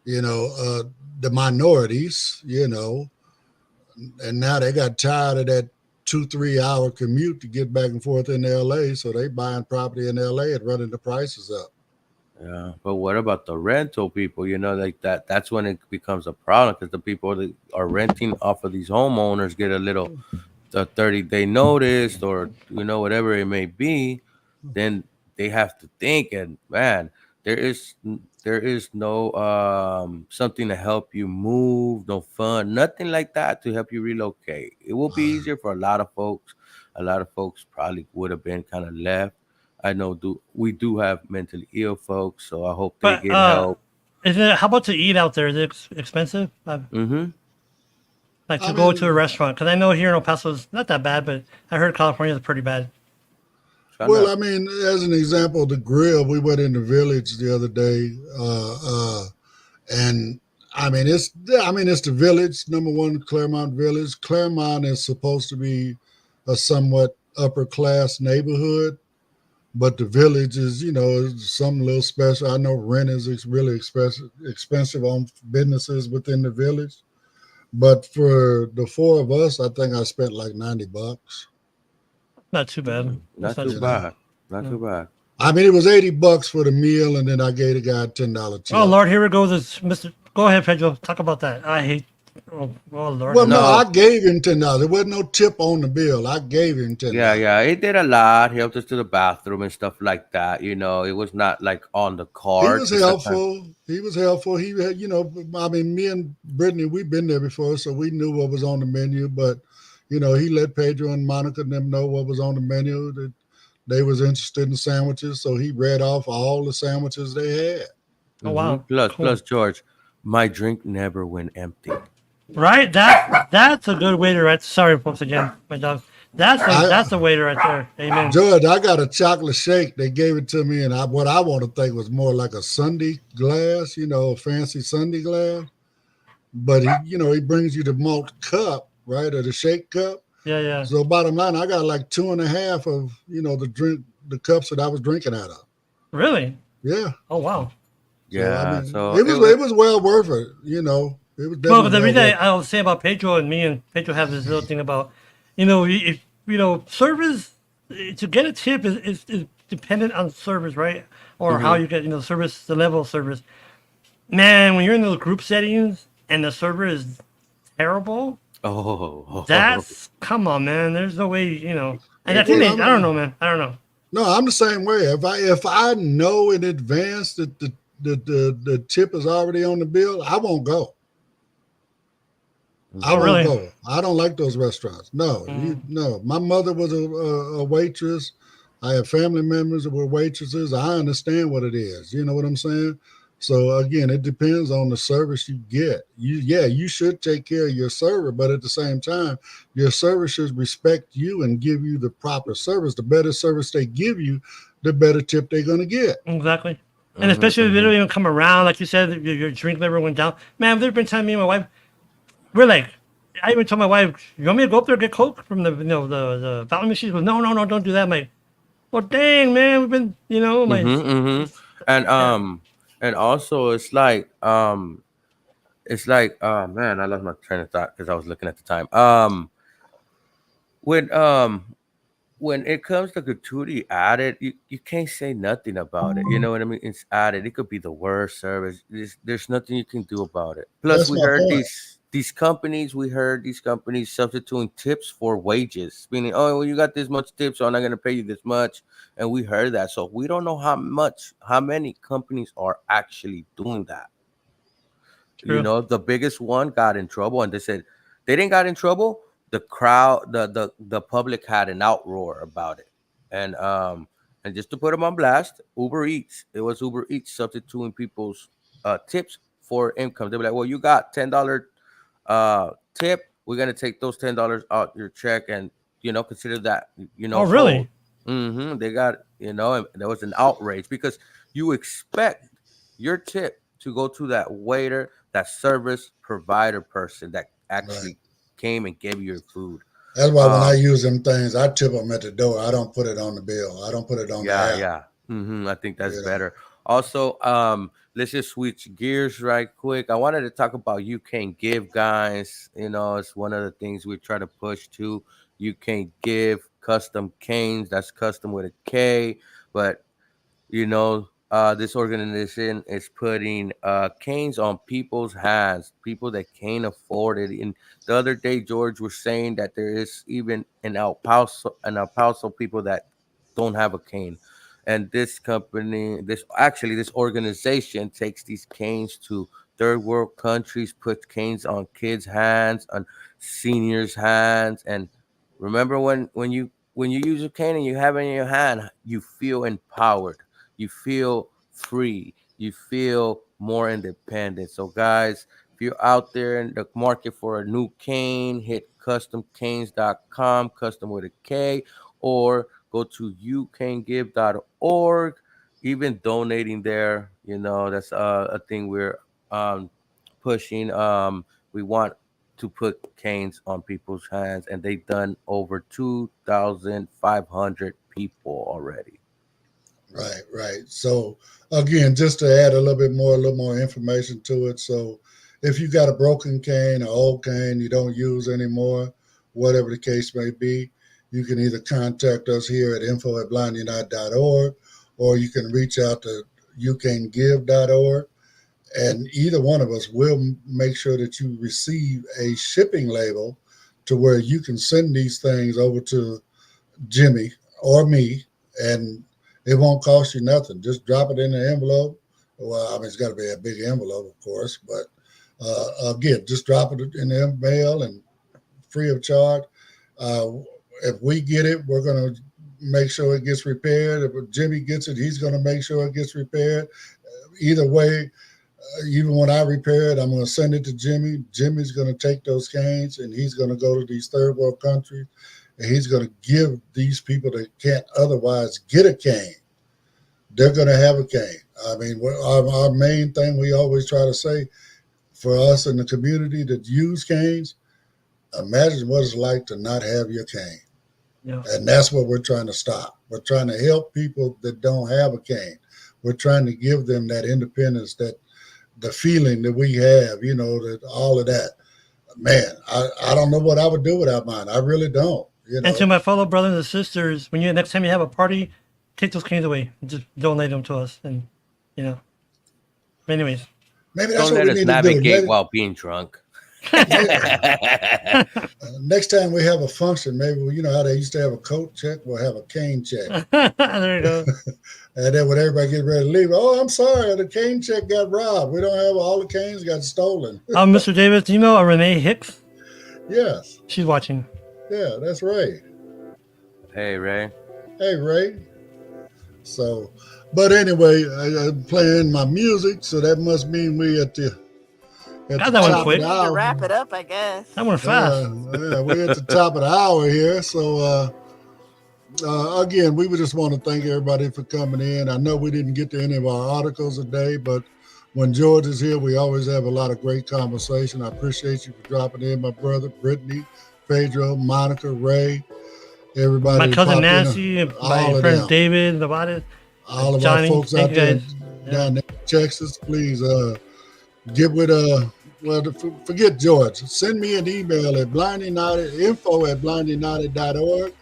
you know, the minorities, you know, and now they got tired of that 2-3 hour commute to get back and forth in LA. So they buying property in LA and running the prices up. Yeah, but what about the rental people? You know, like that's when it becomes a problem, because the people that are renting off of these homeowners get a little 30-day notice, or you know, whatever it may be. Then they have to think, and man, there is no something to help you move, no fund, nothing like that to help you relocate. It will be easier for a lot of folks. A lot of folks probably would have been kind of left. I know we do have mentally ill folks, so I hope they But get help. how about to eat out there? Is it expensive? Like to go to a restaurant? Because I know here in El Paso it's not that bad, but I heard California is pretty bad. Well, I mean, as an example, the grill, we went in the Village the other day, and I mean, it's the Village, number one, Claremont Village. Claremont is supposed to be a somewhat upper class neighborhood, but the Village is, you know, something a little special. I know rent is really expensive on businesses within the Village, but for the four of us, I think I spent like $90. Not too bad. Not too bad. Not too bad. I mean, it was $80 for the meal, and then I gave the guy a $10 tip. Oh Lord, here we go. This Mr. Go ahead, Pedro. Talk about that. I hate. Oh Lord. Well, no, I gave him $10. There wasn't no tip on the bill. I gave him $10. Yeah, he did a lot. He helped us to the bathroom and stuff like that. You know, it was not like on the card. He was helpful. He was helpful. He had, you know, I mean, me and Brittany, we've been there before, so we knew what was on the menu. But, you know, he let Pedro and Monica and them know what was on the menu, that they was interested in sandwiches. So he read off all the sandwiches they had. Oh wow. Plus, George, my drink never went empty. Right? That's a good waiter. Right? Sorry, folks, again, my dog. That's a waiter right there. Amen. George, I got a chocolate shake. They gave it to me, and what I want to think was more like a Sunday glass, you know, a fancy Sunday glass. But he brings you the malt cup, right, or the shake cup. Yeah. So bottom line, I got like 2.5 of the cups that I was drinking out of. Really? Yeah. Oh wow. Yeah. So it was well worth it. You know, it was definitely. Well, the reason I'll say about Pedro and me and Pedro have this little thing about, if service, to get a tip is dependent on service, right? Or how you get service, the level of service. Man, when you're in those group settings and the server is terrible, come on, man. There's no way, And I think I don't know, man. I don't know. No, I'm the same way. If I know in advance that the tip is already on the bill, I won't go. I won't go. I don't like those restaurants. No, no. My mother was a waitress. I have family members that were waitresses. I understand what it is. You know what I'm saying? So again, it depends on the service you get. You should take care of your server, but at the same time, your server should respect you and give you the proper service. The better service they give you, the better tip they're going to get. Exactly. And especially if they don't even come around, like you said, your drink level went down. Man, there's been time me and my wife, we're like, I even told my wife, you want me to go up there and get Coke from the fountain machine? She goes, no, don't do that. I'm like, well, dang, man, we've been, And also, it's like, man, I lost my train of thought because I was looking at the time. When it comes to gratuity added, you can't say nothing about it. You know what I mean? It's added. It could be the worst service. There's nothing you can do about it. Plus, we heard these companies substituting tips for wages, meaning, oh, well, you got this much tips, so I'm not going to pay you this much. And we heard that. So we don't know how many companies are actually doing that. True. You know, the biggest one got in trouble, and they said they didn't got in trouble. The crowd, the public had an outroar about it, and just to put them on blast, Uber Eats. It was Uber Eats substituting people's tips for income. They were like, "Well, you got $10 tip. We're gonna take those $10 out your check, and consider that Oh, really? They got and there was an outrage because you expect your tip to go to that waiter, that service provider person that actually came and gave you your food. That's why when I use them things, I tip them at the door. I don't put it on the bill. I don't put it on the app. Yeah. I think that's better. Also, let's just switch gears right quick. I wanted to talk about You Can Give, guys. It's one of the things we try to push to. You Can Give custom canes. That's custom with a K. But, this organization is putting canes on people's hands, people that can't afford it. And the other day, George was saying that there is even an El Paso people that don't have a cane. And this company, this organization takes these canes to third world countries, puts canes on kids' hands, on seniors' hands. And remember, when you use a cane and you have it in your hand, you feel empowered. You feel free. You feel more independent. So, guys, if you're out there in the market for a new cane, hit customcanes.com, custom with a K, or go to youcangive.org. Even donating there, that's a thing we're pushing. We want to put canes on people's hands, and they've done over 2,500 people already. Right. So again, just to add a little more information to it. So if you got a broken cane, an old cane you don't use anymore, whatever the case may be, you can either contact us here at info@blindunited.org, or you can reach out to youcangive.org. And either one of us will make sure that you receive a shipping label to where you can send these things over to Jimmy or me, and it won't cost you nothing. Just drop it in the envelope. Well, I mean, it's got to be a big envelope, of course, but again, just drop it in the mail and free of charge. If we get it, we're going to make sure it gets repaired. If Jimmy gets it, he's going to make sure it gets repaired. Either way, even when I repair it, I'm going to send it to Jimmy. Jimmy's going to take those canes and he's going to go to these third world countries, and he's going to give these people that can't otherwise get a cane, they're going to have a cane. I mean, our main thing we always try to say for us in the community that use canes, imagine what it's like to not have your cane. Yeah. And that's what we're trying to stop. We're trying to help people that don't have a cane. We're trying to give them that independence, that the feeling that we have, that all of that. Man, I don't know what I would do without mine. I really don't. And to my fellow brothers and sisters, when next time you have a party, take those canes away. Just donate them to us. And, anyways. Maybe that's don't what let we us need to do. navigate while being drunk. Next time we have a function, maybe how they used to have a coat check, we'll have a cane check. There you go. And then when everybody get ready to leave, oh, I'm sorry, the cane check got robbed. We don't have all the canes got stolen. Mr. Davis, do you know Renee Hicks? Yes. She's watching. Yeah, that's Ray. Hey, Ray. Hey, Ray. So, but anyway, I'm playing my music, so that must mean we at the that one quick. To wrap it up, I guess. That one fast. Yeah, we're at the top of the hour here. So, again, we would just want to thank everybody for coming in. I know we didn't get to any of our articles today, but when George is here, we always have a lot of great conversation. I appreciate you for dropping in, my brother, Brittany, Pedro, Monica, Ray, everybody. My cousin Nancy, my friend David, all of Johnny, our folks out there down in Texas, please get with forget George. Send me an email at info@blindunited.org,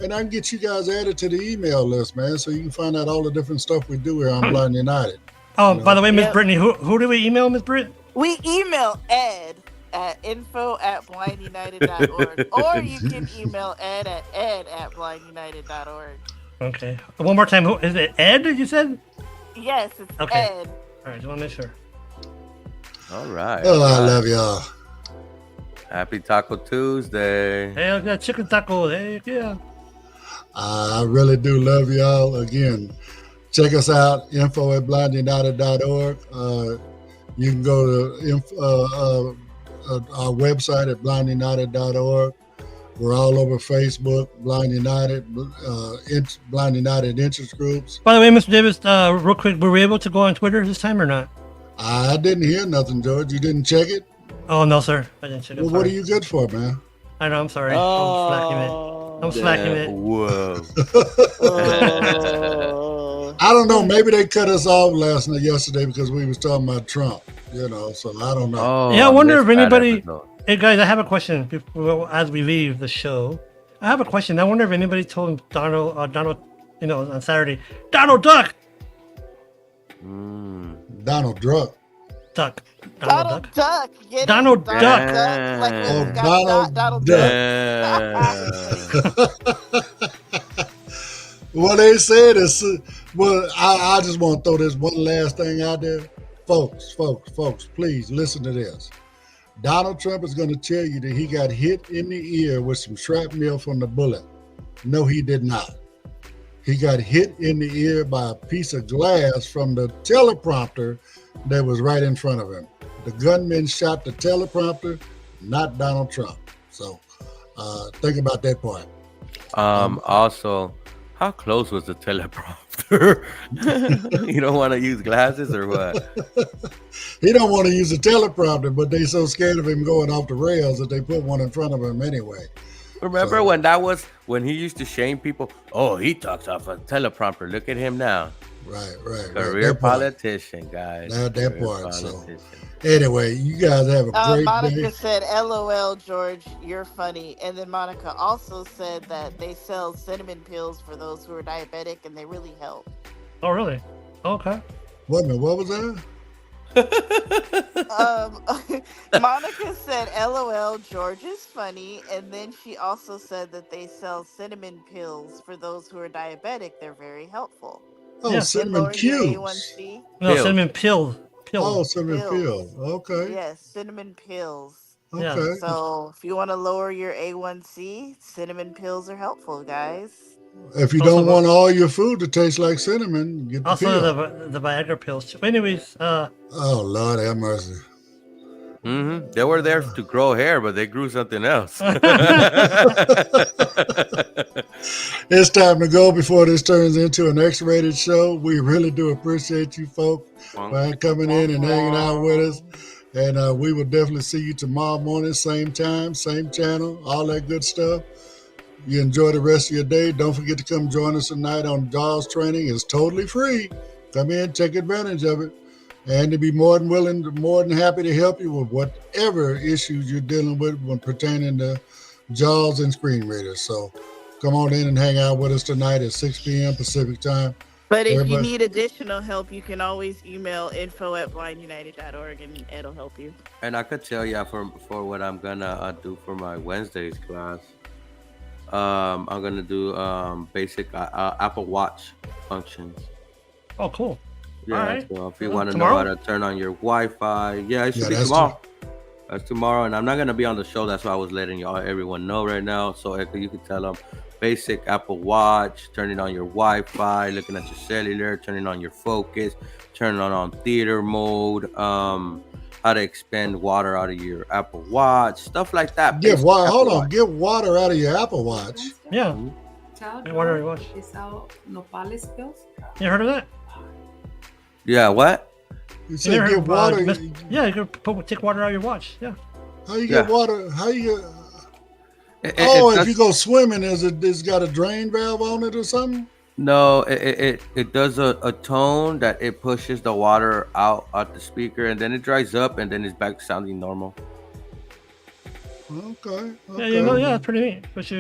and I can get you guys added to the email list, man, so you can find out all the different stuff we do here on Blind United. Oh, by the way, Miss Brittany, who do we email, Miss Britt? We email Ed at info@blindunited.org, or you can email Ed at ed@blindunited.org. Okay. One more time. Who is it? Ed? You said? Yes, it's okay. Ed. All right. Just want to make sure. All right. Oh, I love y'all. Happy Taco Tuesday. Hell yeah, chicken taco. Hey, yeah. I really do love y'all. Again, check us out, info@blindunited.org. You can go to our website at blindunited.org. We're all over Facebook, Blind United, Blind United interest groups. By the way, Mr. Davis, real quick, were we able to go on Twitter this time or not? I didn't hear nothing, George. You didn't check it? Oh, no, sir. I didn't check it. Well, what are you good for, man? I know, I'm sorry. I'm slacking it. Whoa. I don't know. Maybe they cut us off yesterday because we was talking about Trump, so I don't know. Oh, yeah, I wonder if anybody... Hey, guys, I have a question as we leave the show. I have a question. I wonder if anybody told Donald, on Saturday, Donald Duck! Donald Duck. Duck. Donald Duck. Donald Duck. Donald Duck. Well, they said it's. Well, I just want to throw this one last thing out there. Folks, please listen to this. Donald Trump is going to tell you that he got hit in the ear with some shrapnel from the bullet. No, he did not. He got hit in the ear by a piece of glass from the teleprompter that was right in front of him. The gunman shot the teleprompter, not Donald Trump. So think about that part. Also, how close was the teleprompter? You don't want to use glasses or what? He don't want to use a teleprompter, but they so scared of him going off the rails that they put one in front of him anyway. Remember when he used to shame people? Oh, he talks off a teleprompter. Look at him now. Right. Career politician, guys. That part. So, anyway, you guys have a great Monica day. said, LOL, George, you're funny. And then Monica also said that they sell cinnamon pills for those who are diabetic and they really help. Oh, really? Okay. Wait a minute, what was that? Monica said, LOL, George is funny. And then she also said that they sell cinnamon pills for those who are diabetic. They're very helpful. Oh, Yeah. cinnamon cubes. A1C. No, Pills. cinnamon pill. Oh, cinnamon pills. Okay. Yes, cinnamon pills. Okay. Yeah. So if you want to lower your A1C, cinnamon pills are helpful, guys. If you Also don't want all your food to taste like cinnamon, get the Also, pill. the Viagra pills. Too. Anyways, Oh, Lord have mercy. Mm-hmm. They were there to grow hair, but they grew something else. It's time to go before this turns into an X-rated show. We really do appreciate you folks for coming in and hanging out with us. And we will definitely see you tomorrow morning, same time, same channel, all that good stuff. You enjoy the rest of your day. Don't forget to come join us tonight on JAWS training. It's totally free. Come in, take advantage of it. And to be more than happy to help you with whatever issues you're dealing with when pertaining to JAWS and screen readers. So come on in and hang out with us tonight at 6 p.m. Pacific time. But if you need additional help, you can always email info@blindunited.org and it'll help you. And I could tell you for what I'm gonna do for my Wednesdays class. I'm gonna do basic Apple Watch functions. oh, cool. Yeah, All right. so if you want to know Tomorrow? how to turn on your Wi-Fi, yeah, it should be that's tomorrow. That's tomorrow, and I'm not gonna be on the show. That's why I was letting everyone know right now. So you can tell them basic Apple Watch, turning on your Wi-Fi, looking at your cellular, turning on your focus, turning on theater mode, how to expend water out of your Apple Watch, stuff like that. Get basic water. Apple Hold on. Watch. Get water out of your Apple Watch. Yeah. Child Hey, what are you watching? is out nopales pills. You heard of that? Yeah, what? You You said never get heard, water. yeah, you can take water out of your watch. Yeah. How you get Yeah. water? How you get? It If does- you go swimming, it's got a drain valve on it or something? No, it does a tone that it pushes the water out the speaker, and then it dries up, and then it's back sounding normal. Okay. Yeah, yeah, it's pretty neat. But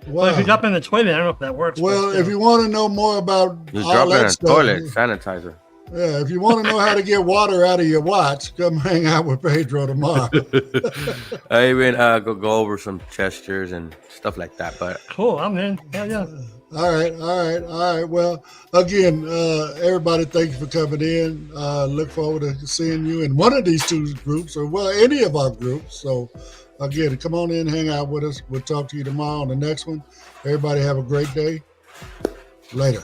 well, if Wow. you drop it in the toilet, I don't know if that works. Well, but if you want to know more about You all drop it in that a stuff, toilet sanitizer. yeah, if you want to know how to get water out of your watch, come hang out with Pedro tomorrow. I even go over some gestures and stuff like that. But cool, I'm in. Yeah. All right. Well, again, everybody, thank you for coming in. Look forward to seeing you in one of these two groups, or well, any of our groups. So, again, come on in, hang out with us. We'll talk to you tomorrow on the next one. Everybody have a great day. Later.